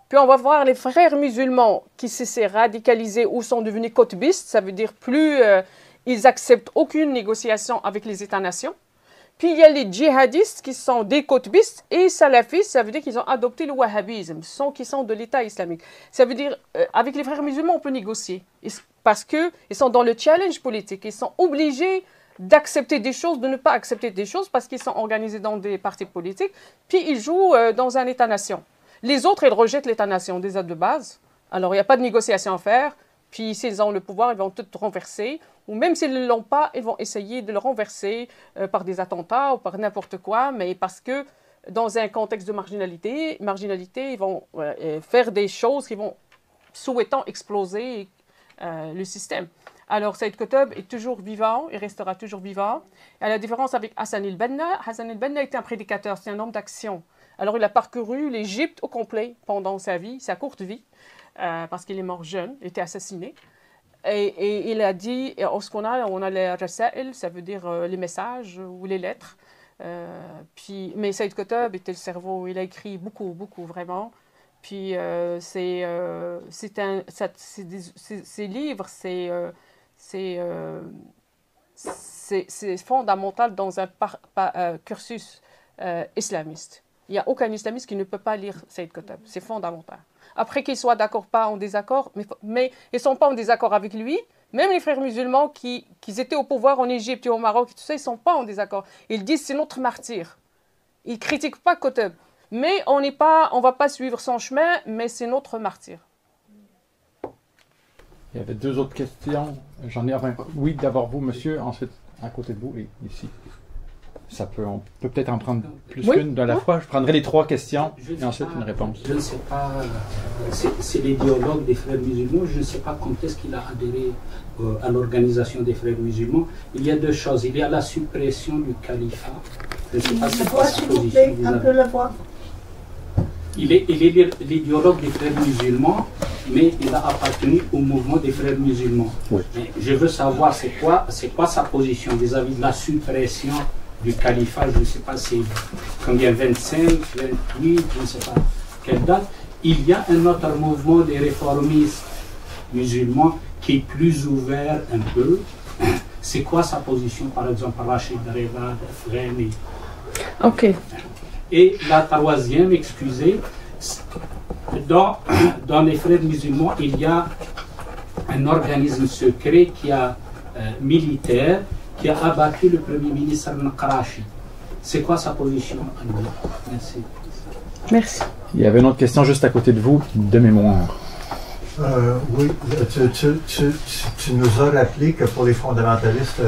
Puis on va voir les frères musulmans qui s'est radicalisés ou sont devenus qutbistes, ça veut dire plus ils acceptent aucune négociation avec les États-nations. Puis il y a les djihadistes qui sont des qutbistes et salafistes, ça veut dire qu'ils ont adopté le wahhabisme, qui sont de l'État islamique. Ça veut dire avec les frères musulmans on peut négocier parce qu'ils sont dans le challenge politique, ils sont obligés d'accepter des choses, de ne pas accepter des choses parce qu'ils sont organisés dans des partis politiques, puis ils jouent dans un État-nation. Les autres, ils rejettent l'État-nation déjà de base. Alors, il n'y a pas de négociation à faire. Puis, s'ils ont le pouvoir, ils vont tout renverser. Ou même s'ils ne l'ont pas, ils vont essayer de le renverser par des attentats ou par n'importe quoi. Mais parce que dans un contexte de marginalité, ils vont faire des choses qui vont, souhaitant exploser le système. Alors, Saïd Qutb est toujours vivant, il restera toujours vivant. À la différence avec Hassan el-Banna, Hassan el-Banna était un prédicateur, c'est un homme d'action. Alors, il a parcouru l'Égypte au complet pendant sa vie, sa courte vie, parce qu'il est mort jeune, il était assassiné. Et il a dit, on a les rasa'il, ça veut dire les messages ou les lettres. Mais Saïd Qutb était le cerveau, il a écrit beaucoup, beaucoup, vraiment. Puis ces livres, c'est fondamental dans un cursus islamiste. Il n'y a aucun islamiste qui ne peut pas lire Saïd Qutb. C'est fondamental. Après qu'ils soient d'accord, pas en désaccord, mais ils ne sont pas en désaccord avec lui. Même les frères musulmans qui étaient au pouvoir en Égypte et au Maroc, et tout ça, ils ne sont pas en désaccord. Ils disent c'est notre martyr. Ils ne critiquent pas Qutb. Mais on ne va pas suivre son chemin, mais c'est notre martyr. Il y avait deux autres questions. J'en ai enfin. Oui, d'abord vous, monsieur, ensuite à côté de vous et ici. On peut peut-être en prendre plus qu'une de la fois. Je prendrai les trois questions et ensuite une réponse. Je ne sais pas, c'est l'idéologue des frères musulmans, je ne sais pas quand est-ce qu'il a adhéré à l'organisation des frères musulmans. Il y a deux choses. Il y a la suppression du califat. Je ne sais pas si quoi sa position. Un peu la voix. Il est l'idéologue des frères musulmans, mais il a appartenu au mouvement des frères musulmans. Oui. Je veux savoir c'est quoi sa position vis-à-vis de la suppression du califat, je ne sais pas c'est combien, 25, 28, je ne sais pas quelle date. Il y a un autre mouvement des réformistes musulmans qui est plus ouvert un peu. C'est quoi sa position, par exemple, Rachid Reda, Freni? Ok. Et la troisième, excusez, dans les frères musulmans, il y a un organisme secret militaire qui a abattu le premier ministre Al-Qarachi. c'est quoi sa position à lui? Merci. Merci. Il y avait une autre question juste à côté de vous, de mémoire. Oui, tu nous as rappelé que pour les fondamentalistes,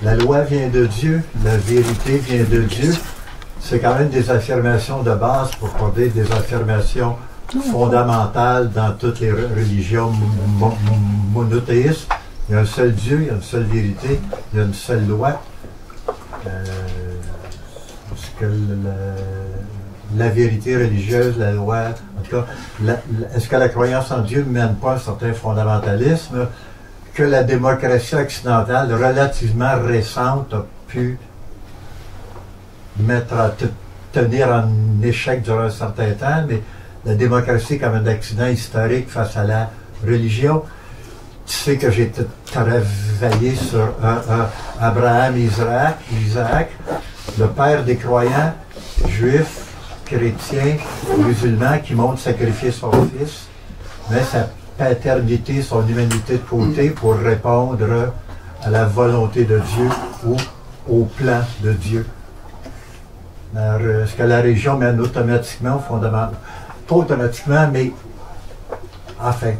la loi vient de Dieu, la vérité vient de Dieu. C'est quand même des affirmations de base, pour pas dire des affirmations fondamentales dans toutes les religions monothéistes. Il y a un seul Dieu, il y a une seule vérité, il y a une seule loi. Est-ce que la vérité religieuse, la loi, en tout cas, est-ce que la croyance en Dieu ne mène pas à un certain fondamentalisme que la démocratie occidentale, relativement récente, a pu tenir en échec durant un certain temps, mais la démocratie comme un accident historique face à la religion. Tu sais que j'ai travaillé sur Abraham et Isaac, le père des croyants juifs, chrétiens, musulmans, qui montent sacrifier son fils, mais sa paternité, son humanité de côté pour répondre à la volonté de Dieu ou au plan de Dieu. Alors, est-ce que la religion mène automatiquement au fondamental? Pas automatiquement, mais enfin.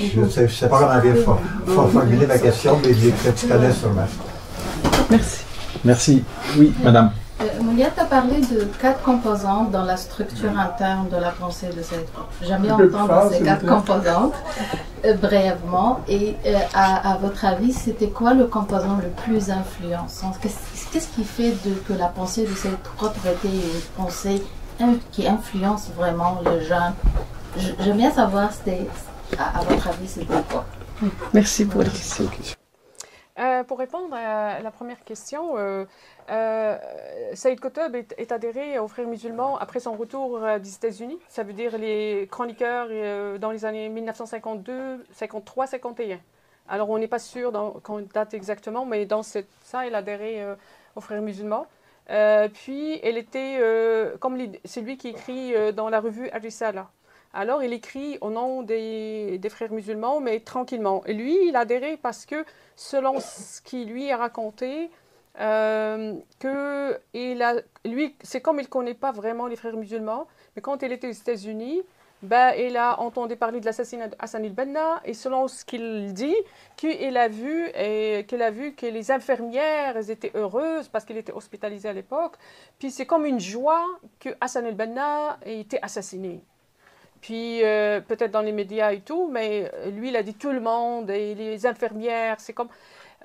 Je ne sais pas comment bien formuler ma question, mais tu connais sûrement. Merci. Merci. Oui, madame. Mounia, tu as parlé de 4 composantes dans la structure interne de la pensée de cette époque. J'aime bien entendre ces 4 composantes brièvement. Et à votre avis, c'était quoi le composant le plus influençant? Qu'est-ce qui fait que la pensée de cette époque aurait été une pensée qui influence vraiment le jeune? J'aime bien savoir, à votre avis, c'était quoi? Merci pour la question. Pour répondre à la première question, Saïd Qutb est adhéré aux Frères musulmans après son retour des États-Unis. Ça veut dire les chroniqueurs dans les années 1952, 53, 51. Alors on n'est pas sûr quand date exactement, mais dans ça, il a adhéré aux Frères musulmans. Puis elle était, c'est lui qui écrit dans la revue Ar-Risala. Alors, il écrit au nom des frères musulmans, mais tranquillement. Et lui, il a adhéré parce que, selon ce qu'il lui a raconté, lui, c'est comme il ne connaît pas vraiment les frères musulmans, mais quand il était aux États-Unis, il a entendu parler de l'assassinat d'Hassan el-Banna, et selon ce qu'il dit, qu'il a vu que les infirmières étaient heureuses parce qu'il était hospitalisé à l'époque. Puis c'est comme une joie que Hassan el-Banna ait été assassiné. Puis peut-être dans les médias et tout, mais lui, il a dit tout le monde, et les infirmières, c'est comme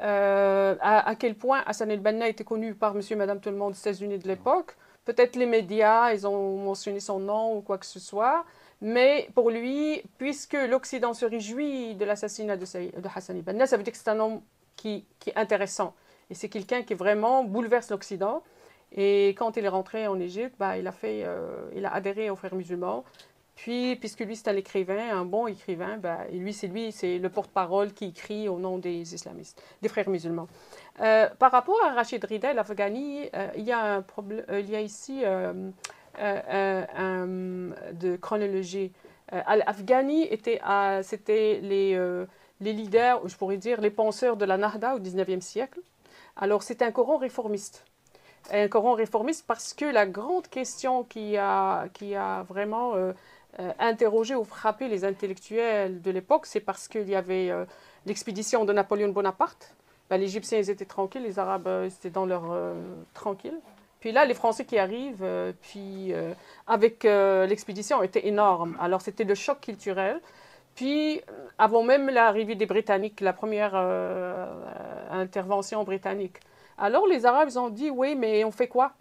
à quel point Hassan el-Banna était connu par monsieur et madame tout le monde des États-Unis de l'époque. Peut-être les médias, ils ont mentionné son nom ou quoi que ce soit, mais pour lui, puisque l'Occident se réjouit de l'assassinat de Hassan el-Banna, ça veut dire que c'est un homme qui est intéressant. Et c'est quelqu'un qui vraiment bouleverse l'Occident. Et quand il est rentré en Égypte, il a adhéré aux Frères musulmans. Puis, puisque lui, c'est un écrivain, un bon écrivain, c'est le porte-parole qui écrit au nom des islamistes, des frères musulmans. Par rapport à Rachid Rida, l'Afghani, il y a ici de chronologie. L'Afghani c'était les leaders, je pourrais dire, les penseurs de la Nahda au XIXe siècle. Alors, c'est un courant réformiste. Un courant réformiste parce que la grande question qui a vraiment interrogé ou frappé les intellectuels de l'époque, c'est parce qu'il y avait l'expédition de Napoléon Bonaparte. Les Égyptiens, ils étaient tranquilles, les Arabes, c'était dans leur tranquille. Puis là, les Français qui arrivent, avec l'expédition, était énorme. Alors, c'était le choc culturel. Puis, avant même l'arrivée des Britanniques, la première intervention britannique. Alors, les Arabes, ils ont dit, oui, mais on fait quoi?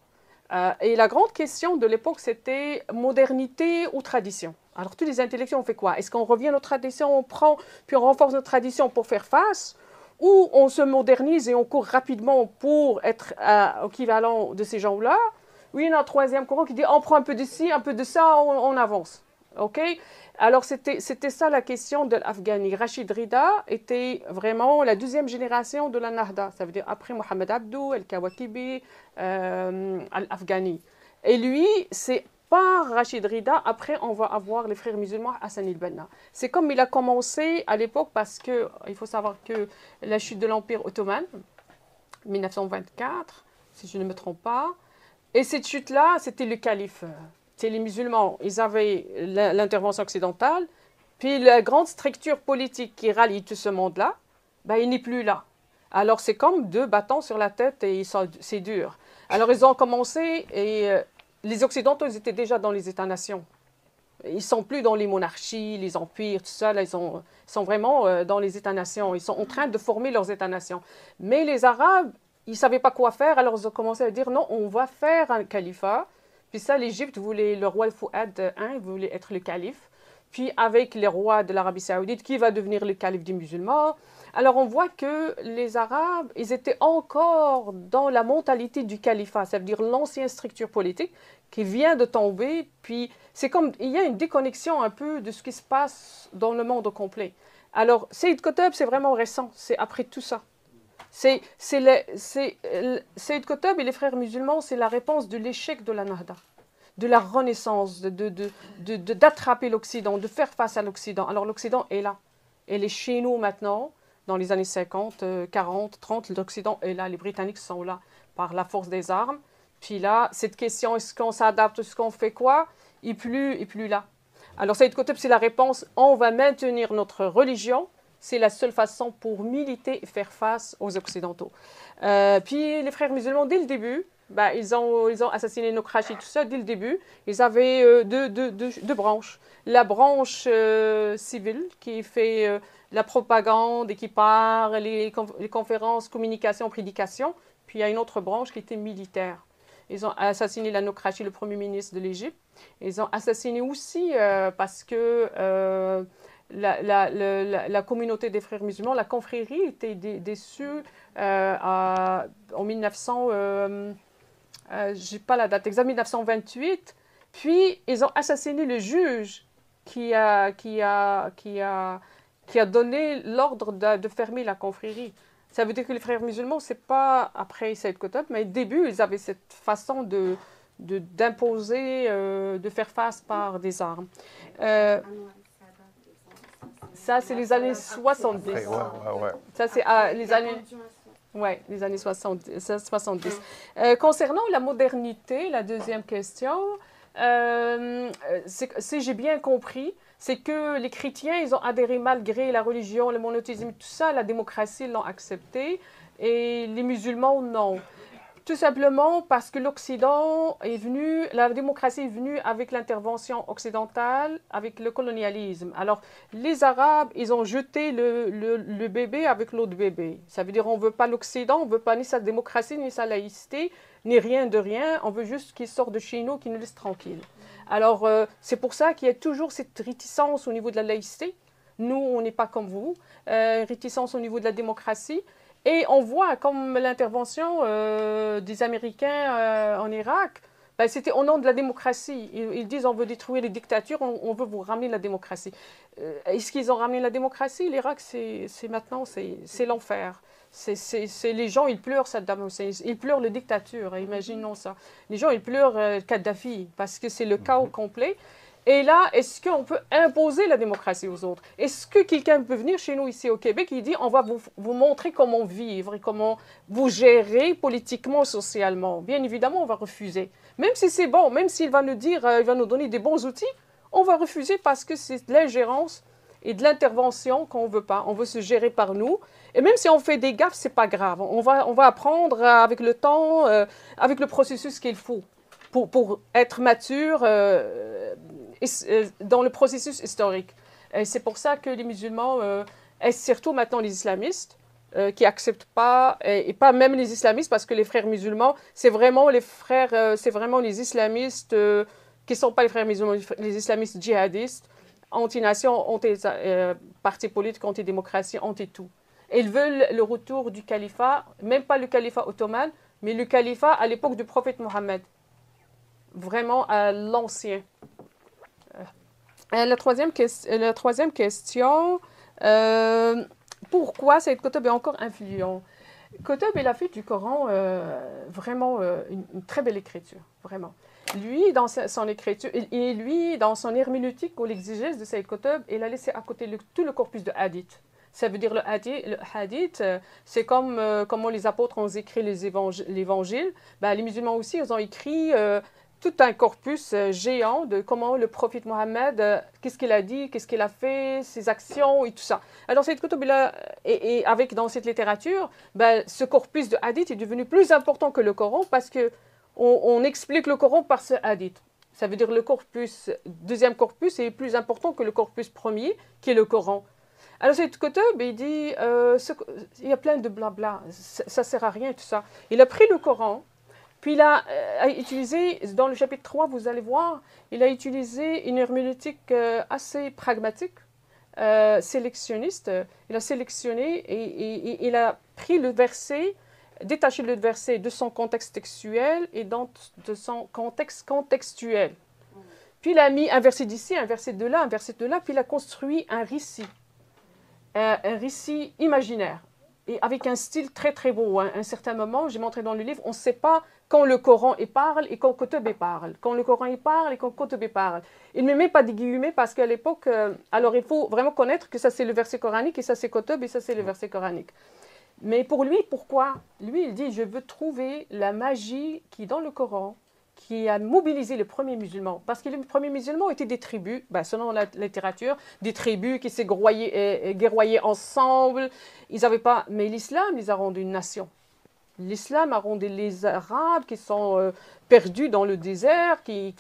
Et la grande question de l'époque, c'était modernité ou tradition. Alors, tous les intellectuels ont fait quoi? Est-ce qu'on revient à nos traditions, on prend, puis on renforce notre tradition pour faire face? Ou on se modernise et on court rapidement pour être équivalent de ces gens-là? Oui, il y a un troisième courant qui dit, on prend un peu de ci, un peu de ça, on avance. OK? Alors, c'était ça la question de l'Afghani. Rachid Rida était vraiment la deuxième génération de la Nahda. Ça veut dire après Mohamed Abdou, El-Kawakibi, Al-Afghani. Et lui, c'est par Rachid Rida, après on va avoir les frères musulmans Hassan el-Banna. C'est comme il a commencé à l'époque parce qu'il faut savoir que la chute de l'Empire ottoman, 1924, si je ne me trompe pas. Et cette chute-là, c'était le calife. C'est les musulmans, ils avaient l'intervention occidentale, puis la grande structure politique qui rallie tout ce monde-là, ben, il n'est plus là. Alors c'est comme deux bâtons sur la tête et c'est dur. Alors ils ont commencé, et les Occidentaux, ils étaient déjà dans les États-nations. Ils ne sont plus dans les monarchies, les empires, tout ça. Là, ils sont vraiment dans les États-nations. Ils sont en train de former leurs États-nations. Mais les Arabes, ils ne savaient pas quoi faire, alors ils ont commencé à dire non, on va faire un califat. Puis ça, l'Égypte voulait, le roi Fouad I voulait être le calife. Puis avec les rois de l'Arabie Saoudite, qui va devenir le calife des musulmans. Alors on voit que les Arabes, ils étaient encore dans la mentalité du califat, ça veut dire l'ancienne structure politique qui vient de tomber. Puis c'est comme, il y a une déconnexion un peu de ce qui se passe dans le monde au complet. Alors Seyyid Qutb, c'est vraiment récent, c'est après tout ça. Seyyid Qutb et les frères musulmans, c'est la réponse de l'échec de la Nahda, de la renaissance, d'attraper l'Occident, de faire face à l'Occident. Alors l'Occident est là. Elle est chez nous maintenant, dans les années 50, 40, 30, l'Occident est là. Les Britanniques sont là par la force des armes. Puis là, cette question, est-ce qu'on s'adapte, est-ce qu'on fait quoi? Il n'est plus là. Alors Seyyid Qutb, c'est la réponse, on va maintenir notre religion. C'est la seule façon pour militer et faire face aux Occidentaux. Puis les frères musulmans, dès le début, ben, ils ont assassiné Nokrashi, tout ça, dès le début. Ils avaient deux branches. La branche civile, qui fait la propagande et qui part, les conférences, communication, prédication. Puis il y a une autre branche qui était militaire. Ils ont assassiné la Nokrashi, le premier ministre de l'Égypte. Ils ont assassiné aussi parce que la communauté des frères musulmans, la confrérie, était déçue en 1900... je n'ai pas la date exacte, 1928. Puis, ils ont assassiné le juge qui a donné l'ordre de fermer la confrérie. Ça veut dire que les frères musulmans, ce n'est pas après Seyyid Qutb, mais au début, ils avaient cette façon d'imposer, de faire face par des armes. Ça, c'est les années 70. Ouais. Ça, c'est les années... Oui, les années 70. Concernant la modernité, la deuxième question, si j'ai bien compris, c'est que les chrétiens, ils ont adhéré malgré la religion, le monothéisme, tout ça, la démocratie, ils l'ont accepté, et les musulmans, non. Tout simplement parce que l'Occident est venu, la démocratie est venue avec l'intervention occidentale, avec le colonialisme. Alors, les Arabes, ils ont jeté le bébé avec l'autre bébé. Ça veut dire on ne veut pas l'Occident, on ne veut pas ni sa démocratie, ni sa laïcité, ni rien de rien. On veut juste qu'il sorte de chez nous, qu'il nous laisse tranquille. Alors, c'est pour ça qu'il y a toujours cette réticence au niveau de la laïcité. Nous, on n'est pas comme vous. Réticence au niveau de la démocratie. Et on voit comme l'intervention des Américains en Irak, ben, c'était au nom de la démocratie. Ils disent on veut détruire les dictatures, on veut vous ramener la démocratie. Est-ce qu'ils ont ramené la démocratie? L'Irak, c'est maintenant, c'est l'enfer. Les gens, ils pleurent Saddam Hussein, ils pleurent la dictature, imaginons ça. Les gens, ils pleurent Kadhafi parce que c'est le chaos complet. Et là, est-ce qu'on peut imposer la démocratie aux autres? Est-ce que quelqu'un peut venir chez nous ici au Québec et dit on va vous montrer comment vivre et comment vous gérer politiquement, socialement? Bien évidemment, on va refuser. Même si c'est bon, même s'il va nous dire, il va nous donner des bons outils, on va refuser parce que c'est de l'ingérence et de l'intervention qu'on ne veut pas. On veut se gérer par nous. Et même si on fait des gaffes, ce n'est pas grave. On va apprendre avec le temps, avec le processus qu'il faut pour être mature dans le processus historique. C'est pour ça que les musulmans, et surtout maintenant les islamistes, qui n'acceptent pas, et pas même les islamistes, parce que les frères musulmans, c'est vraiment les islamistes qui ne sont pas les frères musulmans, les islamistes djihadistes, anti-nation, anti-parti politique, anti-démocratie, anti-tout. Ils veulent le retour du califat, même pas le califat ottoman, mais le califat à l'époque du prophète Mohammed. Vraiment à l'ancien. La troisième question, pourquoi Seyyid Qutb est encore influent? Qutb, il a fait du Coran vraiment une très belle écriture, vraiment. Lui, dans son écriture, dans son herméneutique ou l'exégèse de Seyyid Qutb, il a laissé à côté tout le corpus de hadith. Ça veut dire le hadith, c'est comme comment les apôtres ont écrit l'évangile. Ben, les musulmans aussi, ils ont écrit tout un corpus géant de comment le prophète Mohammed, qu'est-ce qu'il a dit, qu'est-ce qu'il a fait, ses actions et tout ça. Alors, cette kutub-là, et avec dans cette littérature, ben, ce corpus de hadith est devenu plus important que le Coran parce qu'on explique le Coran par ce hadith. Ça veut dire le corpus, deuxième corpus est plus important que le corpus premier, qui est le Coran. Alors, cette kutub, il dit, il y a plein de blabla, ça ne sert à rien, tout ça. Il a pris le Coran, puis il a utilisé, dans le chapitre 3, vous allez voir, il a utilisé une herméneutique assez pragmatique, sélectionniste. Il a sélectionné et il a pris le verset, détaché le verset de son contexte textuel et de son contexte contextuel. Puis il a mis un verset d'ici, un verset de là, un verset de là, puis il a construit un récit imaginaire, et avec un style très très beau. À un certain moment, j'ai montré dans le livre, on ne sait pas quand le Coran y parle et quand Kutub y parle. Quand le Coran y parle et quand Kutub y parle. Il ne met pas des guillemets parce qu'à l'époque, alors il faut vraiment connaître que ça c'est le verset coranique et ça c'est Kutub et ça c'est le verset coranique. Mais pour lui, pourquoi? Lui, il dit, je veux trouver la magie qui est dans le Coran, qui a mobilisé les premiers musulmans. Parce que les premiers musulmans étaient des tribus, ben, selon la littérature, des tribus qui s'est guerroyaient ensemble. Ils n'avaient pas... Mais l'islam les a rendus une nation. L'islam a rendu les Arabes qui sont perdus dans le désert, qui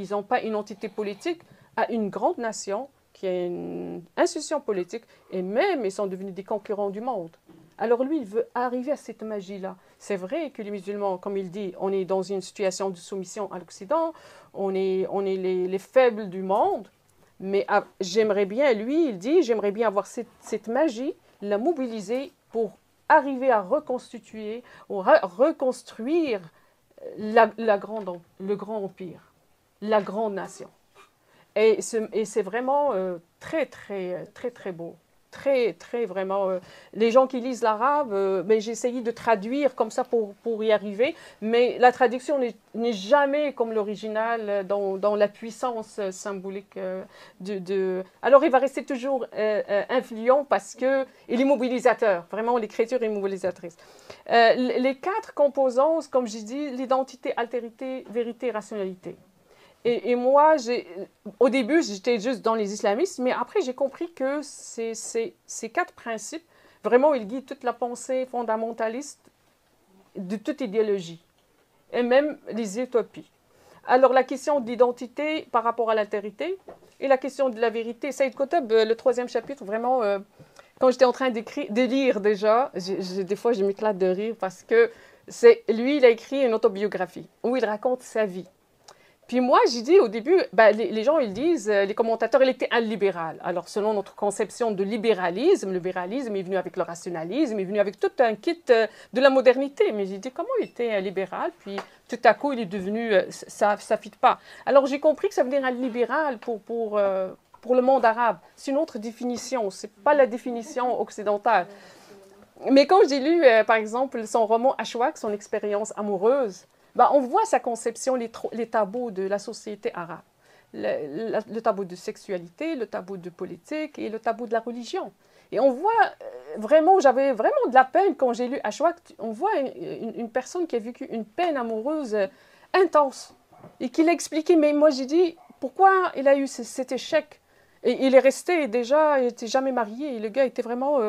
n'ont pas une entité politique, à une grande nation qui a une institution politique. Et même, ils sont devenus des concurrents du monde. Alors lui, il veut arriver à cette magie-là. C'est vrai que les musulmans, comme il dit, on est dans une situation de soumission à l'Occident, on est les faibles du monde, mais j'aimerais bien, lui, il dit, j'aimerais bien avoir cette magie, la mobiliser pour arriver à reconstituer, ou reconstruire le grand empire, la grande nation. Et c'est vraiment très, très, très, très beau. Très, très, vraiment. Les gens qui lisent l'arabe, ben, j'ai essayé de traduire comme ça pour y arriver, mais la traduction n'est jamais comme l'original dans la puissance symbolique Alors, il va rester toujours influent parce qu'il est mobilisateur. Vraiment, l'écriture est mobilisatrice. Les 4 composants, comme j'ai dit, l'identité, altérité, vérité, rationalité. Et moi, au début, j'étais juste dans les islamistes, mais après, j'ai compris que ces 4 principes, vraiment, ils guident toute la pensée fondamentaliste de toute idéologie, et même les utopies. Alors, la question d'identité par rapport à l'altérité, et la question de la vérité. Saïd Qutb, le 3e chapitre, vraiment, quand j'étais en train de lire déjà, des fois, je m'éclate de rire, parce que lui, il a écrit une autobiographie, où il raconte sa vie. Puis moi, j'ai dit au début, ben, les gens, ils disent, les commentateurs, il était un libéral. Alors, selon notre conception de libéralisme, le libéralisme est venu avec le rationalisme, est venu avec tout un kit de la modernité. Mais j'ai dit, comment il était un libéral? Puis tout à coup, il est devenu, ça ne fit pas. Alors, j'ai compris que ça veut dire un libéral pour le monde arabe. C'est une autre définition, ce n'est pas la définition occidentale. Mais quand j'ai lu, par exemple, son roman Ashwaq, son expérience amoureuse, ben, on voit sa conception, les tabous de la société arabe. Le tabou de sexualité, le tabou de politique et le tabou de la religion. Et on voit vraiment, j'avais vraiment de la peine quand j'ai lu Ashwaq, on voit une personne qui a vécu une peine amoureuse intense et qui l'a expliqué. Mais moi, j'ai dit, pourquoi il a eu cet échec? Et il est resté déjà, il n'était jamais marié. Et le gars était vraiment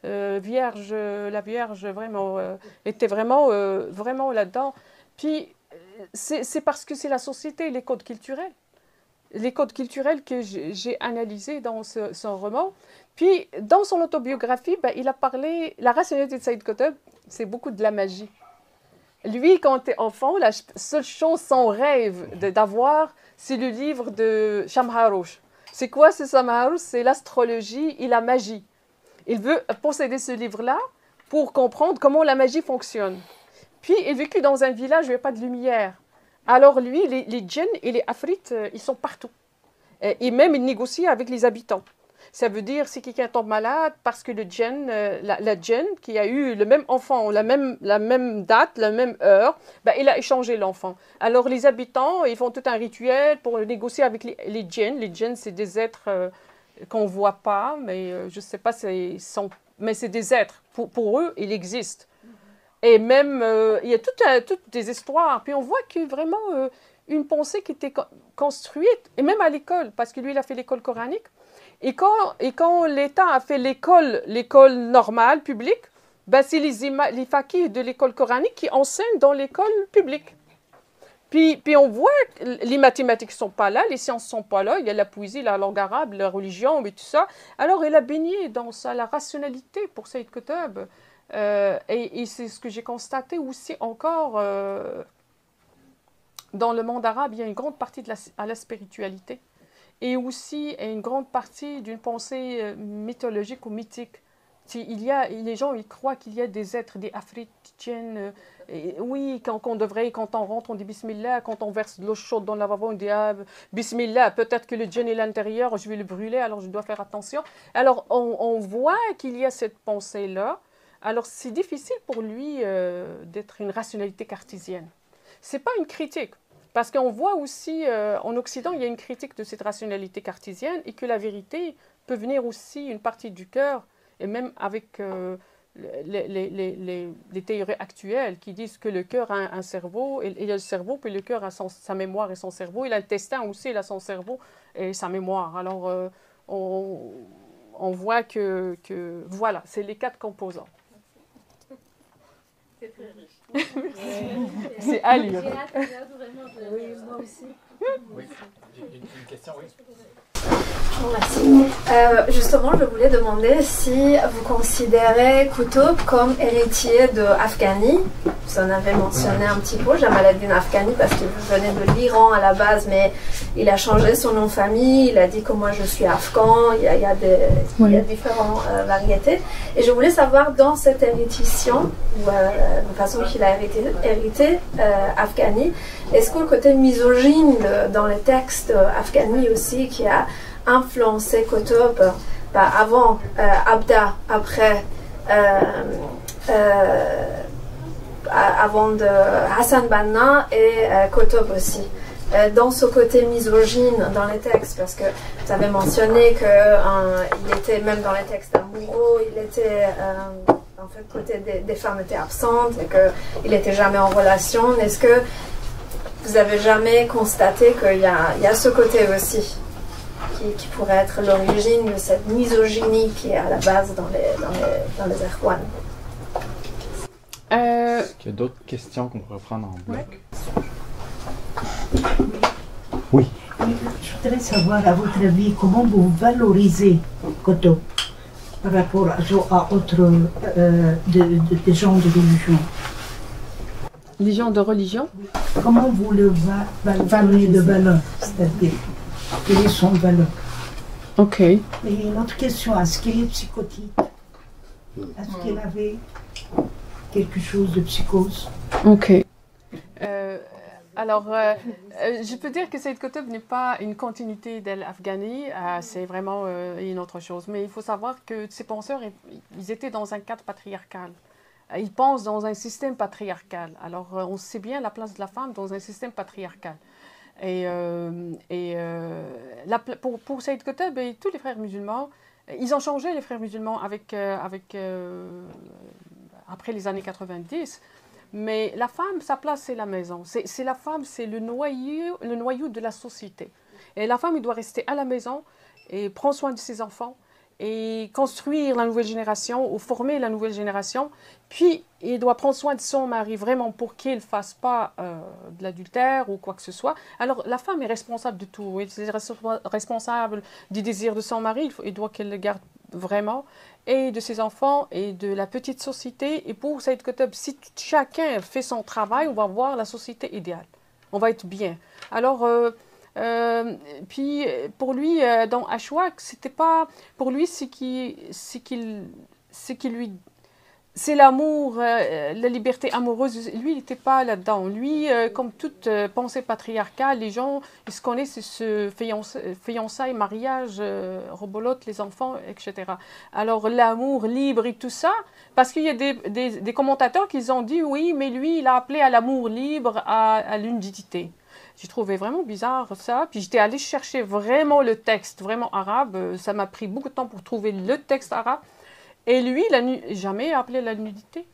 vierge, la vierge vraiment, était vraiment là-dedans. Puis, c'est parce que c'est la société, les codes culturels. Les codes culturels que j'ai analysés dans son roman. Puis, dans son autobiographie, ben, il a parlé... La rationalité de Saïd Qutb, c'est beaucoup de la magie. Lui, quand il était enfant, la seule chose, son rêve d'avoir, c'est le livre de Shamharouch. C'est quoi ce Shamharouch? C'est l'astrologie et la magie. Il veut posséder ce livre-là pour comprendre comment la magie fonctionne. Puis, il vécut dans un village où il n'y a pas de lumière. Alors, lui, les djinns et les afrites, ils sont partout. Et même, il négocie avec les habitants. Ça veut dire, si quelqu'un tombe malade, parce que le djinn, la djinn, qui a eu le même enfant, la même date, la même heure, ben, il a échangé l'enfant. Alors, les habitants, ils font tout un rituel pour négocier avec les djinns. Les djinns, c'est des êtres qu'on ne voit pas, mais je ne sais pas, mais c'est des êtres. Pour eux, ils existent. Et même, il y a toutes des histoires. Puis on voit que vraiment une pensée qui était construite, et même à l'école, parce que lui, il a fait l'école coranique. Et quand l'État a fait l'école normale, publique, ben c'est les fakirs de l'école coranique qui enseignent dans l'école publique. Puis on voit que les mathématiques ne sont pas là, les sciences ne sont pas là, il y a la poésie, la langue arabe, la religion et tout ça. Alors il a baigné dans ça, la rationalité pour Saïd Qutb. Et c'est ce que j'ai constaté aussi encore dans le monde arabe, il y a une grande partie à la spiritualité et aussi une grande partie d'une pensée mythologique ou mythique. Les gens ils croient qu'il y a des êtres, des africains. Oui, quand on rentre, on dit Bismillah. Quand on verse de l'eau chaude dans le lavabo, on dit Bismillah. Peut-être que le djinn est à l'intérieur, je vais le brûler, alors je dois faire attention. Alors, on voit qu'il y a cette pensée-là. Alors, c'est difficile pour lui d'être une rationalité cartésienne. Ce n'est pas une critique. Parce qu'on voit aussi, en Occident, il y a une critique de cette rationalité cartésienne et que la vérité peut venir aussi une partie du cœur. Et même avec les théories actuelles qui disent que le cœur a un cerveau, et il y a le cerveau, puis le cœur a sa mémoire et son cerveau, et l'intestin aussi, il a son cerveau et sa mémoire. Alors, on voit que voilà, c'est les 4 composants. C'est très riche. C'est à lire. Oui, moi aussi. Oui. Une question, oui. Merci. Justement, je voulais demander si vous considérez Qutb comme héritier de Afghani. Vous en avez mentionné un petit peu, Jamaluddin Afghani, parce qu'il venait de l'Iran à la base, mais il a changé son nom de famille, il a dit que moi je suis afghan, il y a différentes variétés. Et je voulais savoir, dans cette hérédition, de façon qu'il a hérité Afghani, est-ce que le côté misogyne dans les textes Afghani aussi, qui a influencé Qutb avant Abda, après avant de Hassan Banna et Qutb aussi, dans ce côté misogyne dans les textes, parce que vous avez mentionné qu'il était même dans les textes amoureux, il était en fait côté des femmes étaient absentes et qu'il n'était jamais en relation. Est-ce que vous avez jamais constaté qu'il y a ce côté aussi qui pourrait être l'origine de cette misogynie qui est à la base dans les Erwan? Est-ce qu'il y a d'autres questions qu'on pourrait prendre en bloc? Oui. Je voudrais savoir, à votre avis, comment vous valorisez Qutb par rapport à autres des gens de religion? Les gens de religion? Comment vous le valorisez de valeur, c'est-à-dire quelle est son valeur? Ok. Et une autre question, est-ce qu'il est psychotique? Est-ce qu'il avait quelque chose de psychose? Ok. Alors, je peux dire que Saïd Qutb n'est pas une continuité d'Afghani, c'est vraiment une autre chose. Mais il faut savoir que ces penseurs, ils étaient dans un cadre patriarcal. Ils pensent dans un système patriarcal. Alors, on sait bien la place de la femme dans un système patriarcal. Pour Saïd Qutb et tous les frères musulmans, ils ont changé, les frères musulmans, après les années 90. Mais la femme, sa place, c'est la maison. C'est la femme, c'est le noyau de la société. Et la femme, elle doit rester à la maison et prendre soin de ses enfants et construire la nouvelle génération ou former la nouvelle génération. Puis, il doit prendre soin de son mari vraiment pour qu'il ne fasse pas de l'adultère ou quoi que ce soit. Alors, la femme est responsable de tout. Elle est responsable du désir de son mari. Il doit qu'elle le garde vraiment, et de ses enfants et de la petite société. Et pour Saïd Qutb, si chacun fait son travail, on va voir la société idéale. On va être bien. Alors, puis pour lui, dans Ashwaq, c'était pas... Pour lui, c'est l'amour, la liberté amoureuse. Lui, il n'était pas là-dedans. Lui, comme toute pensée patriarcale, les gens, ils se connaissent, ils se fiançailles, mariage, rebolote les enfants, etc. Alors, l'amour libre et tout ça, parce qu'il y a des commentateurs qui ont dit, oui, mais lui, il a appelé à l'amour libre, à l'unité. J'ai trouvé vraiment bizarre ça. Puis j'étais allée chercher vraiment le texte, vraiment arabe. Ça m'a pris beaucoup de temps pour trouver le texte arabe. Et lui, jamais appelé la nudité.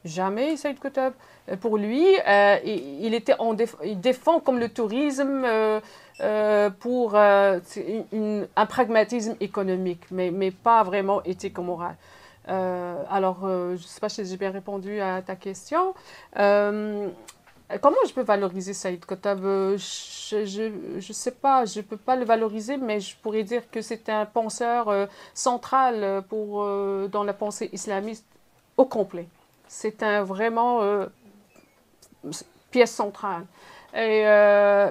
Jamais, Saïd Qutb. Pour lui, il défend comme le tourisme pour un pragmatisme économique, mais pas vraiment éthique ou moral. Alors, je ne sais pas si j'ai bien répondu à ta question. Comment je peux valoriser Saïd Qutb? Je ne sais pas, je ne peux pas le valoriser, mais je pourrais dire que c'est un penseur central dans la pensée islamiste au complet. C'est vraiment pièce centrale. Et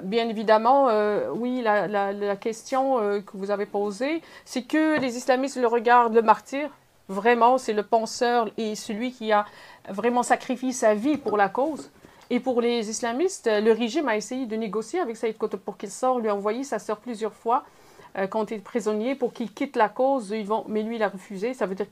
bien évidemment, oui, la question que vous avez posée, c'est que les islamistes le regardent le martyr. Vraiment, c'est le penseur et celui qui a vraiment sacrifié sa vie pour la cause. Et pour les islamistes, le régime a essayé de négocier avec Saïd Qutb pour qu'il sorte, lui a envoyé sa sœur plusieurs fois quand il est prisonnier pour qu'il quitte la cause. Mais lui, il a refusé. Ça veut dire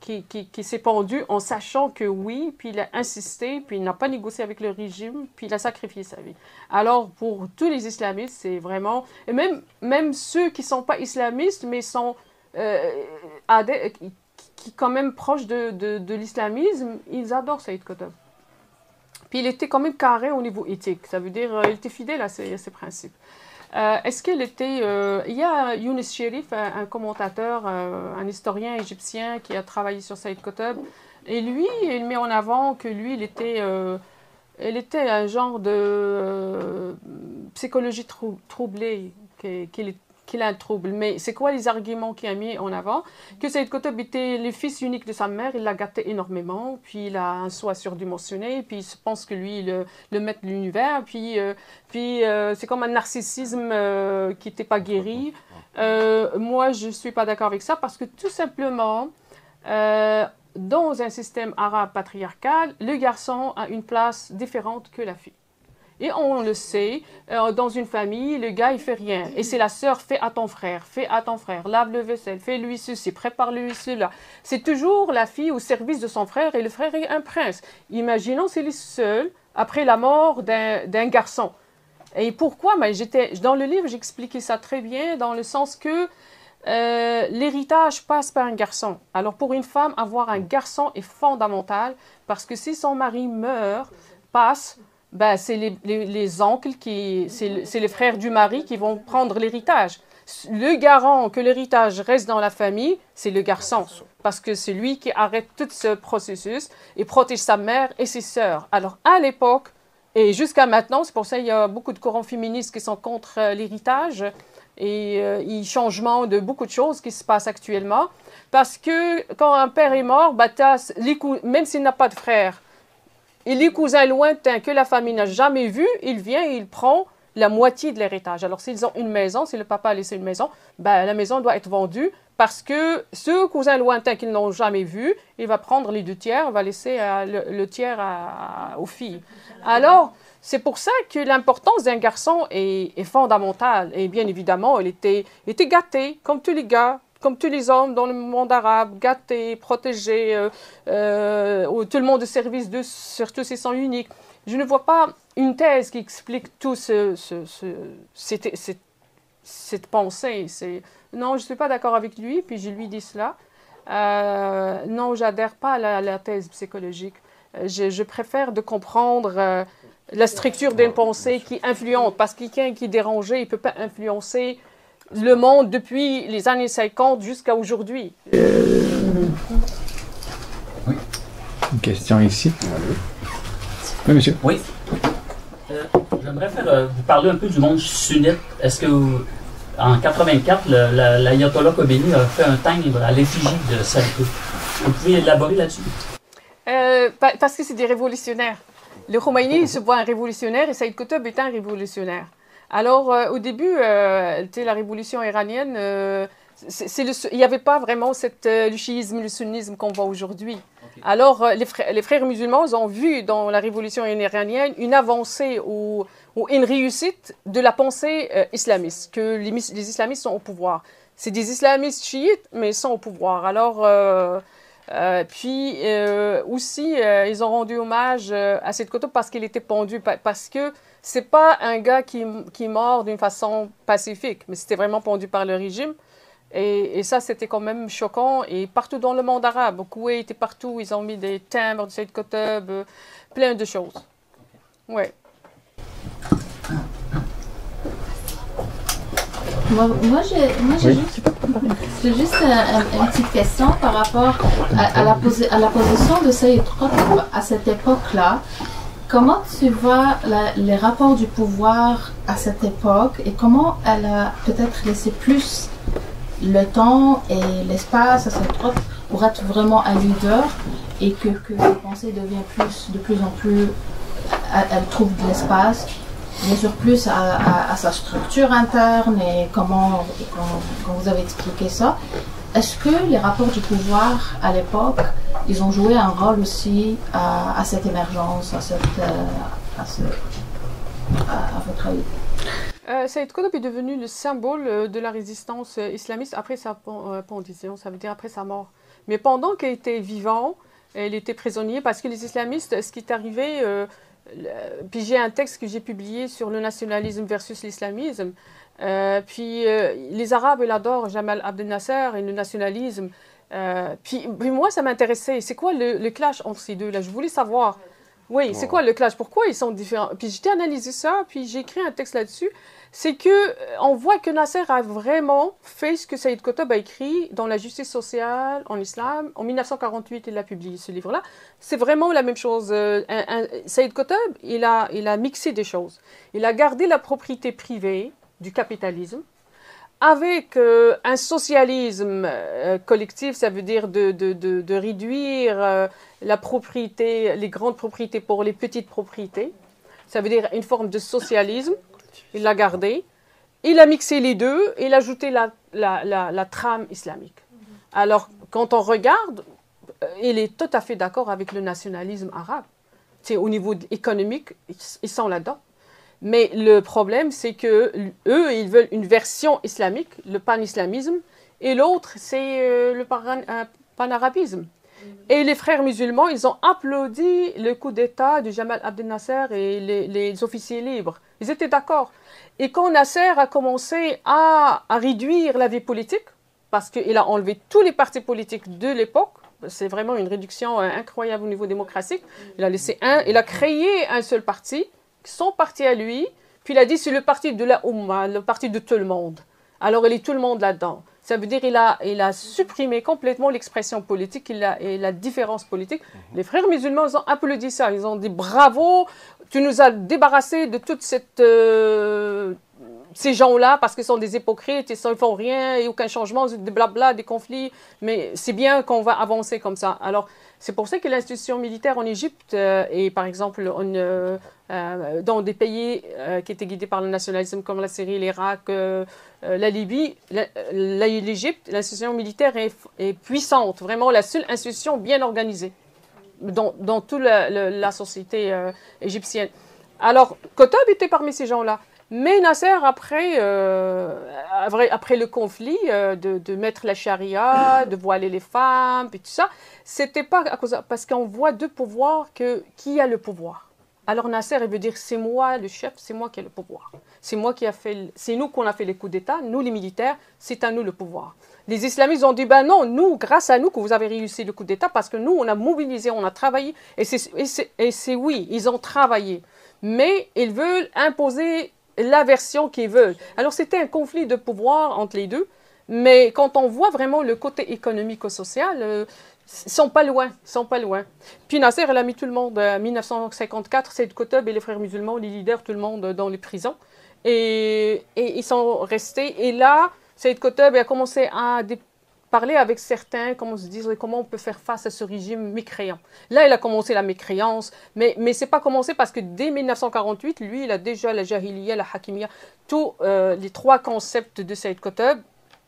qu'il s'est pendu en sachant que oui, puis il a insisté, puis il n'a pas négocié avec le régime, puis il a sacrifié sa vie. Alors, pour tous les islamistes, c'est vraiment... Et même ceux qui ne sont pas islamistes, mais sont qui quand même proches de l'islamisme, ils adorent Saïd Qutb. Puis il était quand même carré au niveau éthique, ça veut dire il était fidèle à ses principes. Est-ce qu'il était... il y a Younes Cherif, un commentateur, un historien égyptien qui a travaillé sur Saïd Qutb, et lui, il met en avant que lui, il était un genre de psychologie troublée, qu'il a un trouble. Mais c'est quoi les arguments qu'il a mis en avant? Que Saïd Qutb était le fils unique de sa mère, il l'a gâté énormément, puis il a un soi surdimensionné, puis il se pense que lui, le maître de l'univers, puis c'est comme un narcissisme qui n'était pas guéri. Moi, je ne suis pas d'accord avec ça, parce que tout simplement, dans un système arabe patriarcal, le garçon a une place différente que la fille. Et on le sait, dans une famille, le gars, il fait rien. Et c'est la sœur, fais à ton frère, lave le vaisselle, fais-lui ceci, prépare-lui cela. C'est toujours la fille au service de son frère et le frère est un prince. Imaginons, c'est les seuls après la mort d'un garçon. Et pourquoi? Dans le livre, j'expliquais ça très bien, dans le sens que l'héritage passe par un garçon. Alors pour une femme, avoir un garçon est fondamental, parce que si son mari meurt, c'est les oncles, c'est les frères du mari qui vont prendre l'héritage. Le garant que l'héritage reste dans la famille, c'est le garçon, parce que c'est lui qui arrête tout ce processus et protège sa mère et ses sœurs. Alors à l'époque, et jusqu'à maintenant, c'est pour ça qu'il y a beaucoup de courants féministes qui sont contre l'héritage et changement de beaucoup de choses qui se passent actuellement, parce que quand un père est mort, même s'il n'a pas de frère, et les cousins lointains que la famille n'a jamais vus, il vient et il prend la moitié de l'héritage. Alors, s'ils ont une maison, si le papa a laissé une maison, la maison doit être vendue parce que ce cousin lointain qu'ils n'ont jamais vu, il va prendre les 2 tiers, on va laisser le tiers aux filles. Alors, c'est pour ça que l'importance d'un garçon est fondamentale. Et bien évidemment, il était gâté, comme tous les gars, comme tous les hommes dans le monde arabe, gâtés, protégés, tout le monde de service d'eux, surtout s'ils sont uniques. Je ne vois pas une thèse qui explique tout cette pensée. Non, je ne suis pas d'accord avec lui, puis je lui dis cela. Non, je n'adhère pas à la thèse psychologique. Je préfère de comprendre la structure d'une pensée qui influente, parce que quelqu'un qui est dérangé, il ne peut pas influencer le monde depuis les années 50 jusqu'à aujourd'hui. Oui. Une question ici. Oui, monsieur. Oui. J'aimerais vous parler un peu du monde sunnite. Est-ce que, en 84, l'ayatollah Khomeini a fait un timbre à l'effigie de Saïd? Vous pouvez élaborer là-dessus? Parce que c'est des révolutionnaires. Le Khomeini se voit un révolutionnaire et Saïd Qutb est un révolutionnaire. Alors, au début, la révolution iranienne, il n'y avait pas vraiment le chiisme, le sunnisme qu'on voit aujourd'hui. Okay. Alors, les frères musulmans ont vu dans la révolution iranienne une avancée ou une réussite de la pensée islamiste, que les islamistes sont au pouvoir. C'est des islamistes chiites, mais ils sont au pouvoir. Alors, aussi, ils ont rendu hommage à Saïd Qutb parce qu'il était pendu, parce que C'est pas un gars qui mord d'une façon pacifique, mais c'était vraiment pendu par le régime. Et ça, c'était quand même choquant. Et partout dans le monde arabe, au Koweït et partout, ils ont mis des timbres de Saïd Qutb, plein de choses. Ouais. Moi j'ai juste une petite question par rapport à la position de Saïd Qutb à cette époque-là. Comment tu vois les rapports du pouvoir à cette époque et comment elle a peut-être laissé plus le temps et l'espace à Saïd Qutb pour être vraiment un leader et que la pensée devient de plus en plus, elle trouve de l'espace, bien sûr plus à sa structure interne et comment vous avez expliqué ça. Est-ce que les rapports du pouvoir à l'époque, ils ont joué un rôle aussi à cette émergence, à votre avis? Saïd Qutb est devenu le symbole de la résistance islamiste après sa pendaison, ça veut dire après sa mort. Mais pendant qu'il était vivant, il était prisonnier parce que les islamistes, ce qui est arrivé, puis j'ai un texte que j'ai publié sur le nationalisme versus l'islamisme. Puis les Arabes, ils adorent Jamal Abdel Nasser et le nationalisme. Puis moi, ça m'intéressait. C'est quoi le clash entre ces deux-là? Je voulais savoir. Oui, c'est quoi le clash? Pourquoi ils sont différents? Puis j'ai analysé ça, puis j'ai écrit un texte là-dessus. C'est que on voit que Nasser a vraiment fait ce que Saïd Qutb a écrit dans La justice sociale en islam. En 1948, il a publié ce livre-là. C'est vraiment la même chose. Saïd Qutb, il a mixé des choses. Il a gardé la propriété privée du capitalisme avec un socialisme collectif, ça veut dire de réduire la propriété, les grandes propriétés pour les petites propriétés. Ça veut dire une forme de socialisme. Il l'a gardé. Il a mixé les deux et il a ajouté la trame islamique. Alors, quand on regarde, il est tout à fait d'accord avec le nationalisme arabe. C'est au niveau économique, ils sont là-dedans. Mais le problème, c'est que eux, ils veulent une version islamique, le pan-islamisme, et l'autre, c'est le pan-arabisme. Et les frères musulmans, ils ont applaudi le coup d'État de Jamal Abdel Nasser et les officiers libres. Ils étaient d'accord. Et quand Nasser a commencé à réduire la vie politique, parce qu'il a enlevé tous les partis politiques de l'époque, c'est vraiment une réduction incroyable au niveau démocratique, il a laissé il a créé un seul parti, son parti à lui, puis il a dit c'est le parti de la Oumma, le parti de tout le monde. Alors il est tout le monde là-dedans. Ça veut dire qu'il a supprimé complètement l'expression politique et la différence politique. Les frères musulmans, ils ont applaudi ça. Ils ont dit bravo, tu nous as débarrassés de toute ces gens-là parce qu'ils sont des hypocrites, ils ne font rien, il n'y a aucun changement, des blabla, des conflits. Mais c'est bien qu'on va avancer comme ça. Alors, c'est pour ça que l'institution militaire en Égypte et par exemple dans des pays qui étaient guidés par le nationalisme comme la Syrie, l'Irak, la Libye, l'Égypte, l'institution militaire est puissante, vraiment la seule institution bien organisée dans toute la société égyptienne. Alors, Qutb était parmi ces gens-là. Mais Nasser, après le conflit, de mettre la charia, de voiler les femmes, puis tout ça, c'était pas à cause parce qu'on voit deux pouvoirs qui a le pouvoir. Alors Nasser, il veut dire c'est moi le chef, c'est moi qui ai le pouvoir. C'est nous qu'on a fait les coups d'État, nous les militaires, c'est à nous le pouvoir. Les islamistes ont dit ben non, nous, grâce à nous que vous avez réussi le coup d'État parce que nous, on a mobilisé, on a travaillé et c'est oui, ils ont travaillé, mais ils veulent imposer la version qu'ils veulent. Alors, c'était un conflit de pouvoir entre les deux, mais quand on voit vraiment le côté économico-social, ils sont pas loin, Puis Nasser, elle a mis tout le monde, en 1954, Saïd Qutb et les frères musulmans, les leaders, tout le monde dans les prisons, et ils sont restés, et là, Saïd Qutb a commencé à parler avec certains, comment on peut faire face à ce régime mécréant. Là, il a commencé la mécréance, mais c'est pas commencé parce que dès 1948, lui, il a déjà la jahiliya, la hakimiyya, tous les trois concepts de Saïd Qutb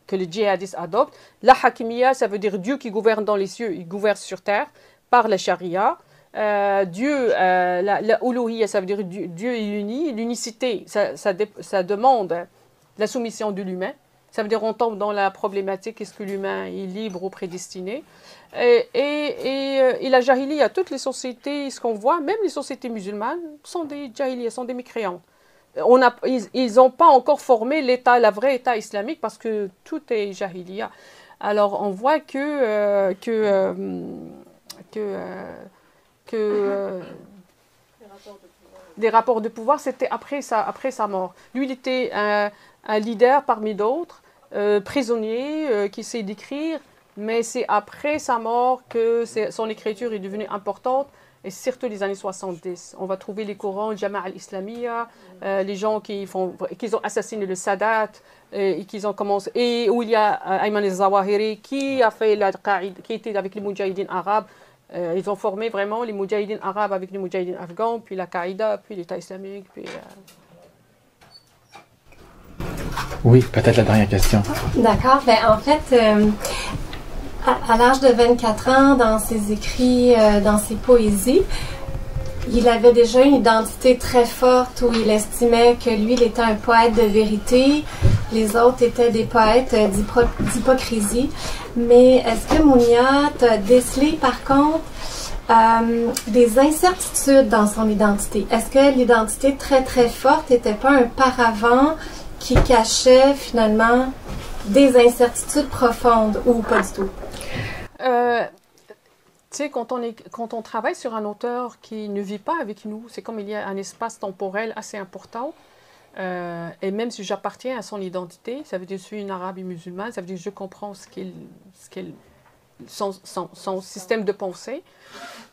que les djihadistes adoptent. La hakimiyya, ça veut dire Dieu qui gouverne dans les cieux, il gouverne sur terre par la charia. Dieu, la uluhiyya, ça veut dire Dieu est uni. L'unicité, ça demande la soumission de l'humain. Ça veut dire on tombe dans la problématique, est-ce que l'humain est libre ou prédestiné? Et la jahiliya, toutes les sociétés, ce qu'on voit, même les sociétés musulmanes, sont des jahiliya, sont des mécréants. Ils n'ont pas encore formé l'État, la vraie État islamique, parce que tout est jahiliya. Alors on voit que des rapports de pouvoir, c'était après sa mort. Lui, il était un leader parmi d'autres, prisonnier, qui sait d'écrire, mais c'est après sa mort que son écriture est devenue importante, et surtout les années 70. On va trouver les Corans, Jama' al-Islamiyya, les gens qui ont assassiné le Sadat, et où il y a Ayman al-Zawahiri qui a fait la Qaïda, qui était avec les Moudjahidines arabes. Ils ont formé vraiment les Moudjahidines arabes avec les Moudjahidines afghans, puis la Qaïda, puis l'État islamique, puis... Oui, peut-être la dernière question. D'accord. Ben, en fait, à l'âge de 24 ans, dans ses écrits, dans ses poésies, il avait déjà une identité très forte où il estimait que lui, il était un poète de vérité, les autres étaient des poètes d'hypocrisie. Mais est-ce que Mounia t'a décelé, par contre, des incertitudes dans son identité? Est-ce que l'identité très très forte n'était pas un paravent qui cachait finalement des incertitudes profondes ou pas du tout? Tu sais, quand on travaille sur un auteur qui ne vit pas avec nous, c'est comme il y a un espace temporel assez important. Et même si j'appartiens à son identité, ça veut dire que je suis une arabe et musulmane, ça veut dire que je comprends son système de pensée.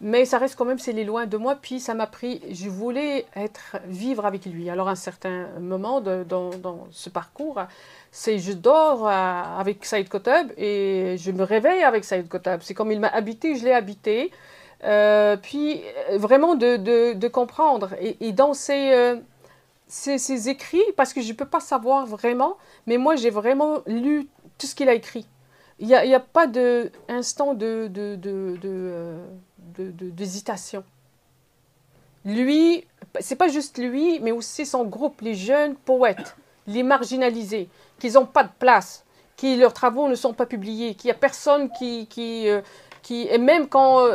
Mais ça reste quand même, c'est loin de moi. Puis ça m'a pris, je voulais vivre avec lui. Alors à un certain moment dans ce parcours, je dors avec Saïd Qutb et je me réveille avec Saïd Qutb. C'est comme il m'a habité, je l'ai habité. Puis vraiment de comprendre. Et dans ces écrits, parce que je ne peux pas savoir vraiment, mais moi j'ai vraiment lu tout ce qu'il a écrit. Il n'y a pas d'instant d'hésitation. Lui, c'est pas juste lui, mais aussi son groupe, les jeunes poètes, les marginalisés, qui n'ont pas de place, qui leurs travaux ne sont pas publiés, qu'il n'y a personne et même quand...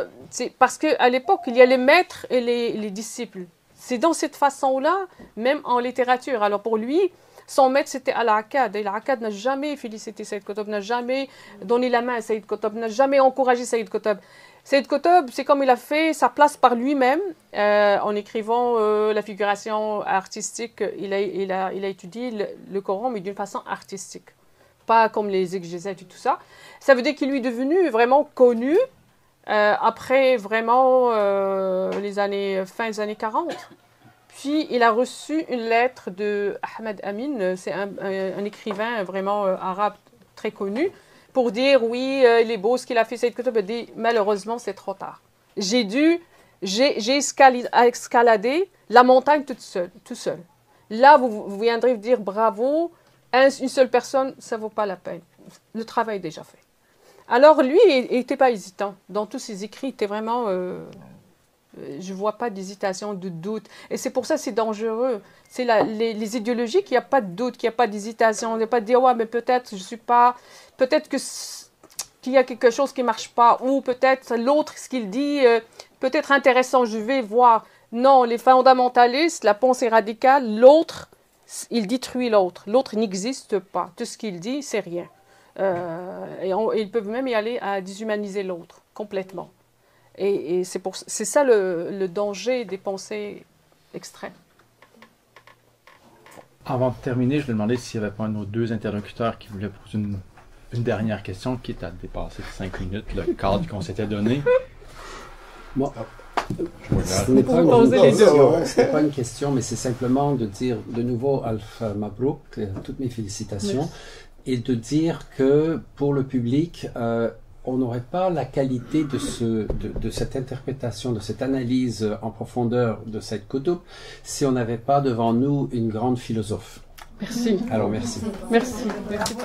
parce qu'à l'époque, il y a les maîtres et les disciples. C'est dans cette façon-là, même en littérature. Alors pour lui, son maître, c'était Al-Akkad. Et Al-Akkad n'a jamais félicité Saïd Qutb, n'a jamais donné la main à Saïd Qutb, n'a jamais encouragé Saïd Qutb. Saïd Qutb, c'est comme il a fait sa place par lui-même, en écrivant la figuration artistique. Il a étudié le Coran, mais d'une façon artistique. Pas comme les exégètes et tout ça. Ça veut dire qu'il lui est devenu vraiment connu après vraiment fin des années 40. Puis il a reçu une lettre de Ahmed Amin, c'est un écrivain vraiment arabe très connu, pour dire oui, il est beau ce qu'il a fait. Saïd Qutb a dit malheureusement c'est trop tard. J'ai escaladé la montagne tout seul. Là vous viendrez vous dire bravo, une seule personne ça vaut pas la peine. Le travail est déjà fait. Alors lui il n'était pas hésitant dans tous ses écrits, il était vraiment je ne vois pas d'hésitation, de doute. Et c'est pour ça que c'est dangereux. C'est les idéologies qu'il n'y a pas de doute, qu'il n'y a pas d'hésitation. Il n'y a pas de dire, ouais, mais peut-être je ne suis pas... Peut-être qu'il y a quelque chose qui ne marche pas. Ou peut-être l'autre, ce qu'il dit, peut-être intéressant, je vais voir. Non, les fondamentalistes, la pensée radicale, l'autre, il détruit l'autre. L'autre n'existe pas. Tout ce qu'il dit, c'est rien. Et ils peuvent même y aller à déshumaniser l'autre, complètement. Et c'est ça le danger des pensées extrêmes. Avant de terminer, je vais demander s'il n'y avait pas un de nos deux interlocuteurs qui voulait poser une dernière question, qui est à dépasser de 5 minutes, le cadre qu'on s'était donné. Moi, ce n'est pas une question, mais c'est simplement de dire de nouveau Alf Mabrouk, toutes mes félicitations, et de dire que pour le public, on n'aurait pas la qualité de cette interprétation, de cette analyse en profondeur de Saïd Qutb si on n'avait pas devant nous une grande philosophe. Merci. Alors merci. Merci. Merci.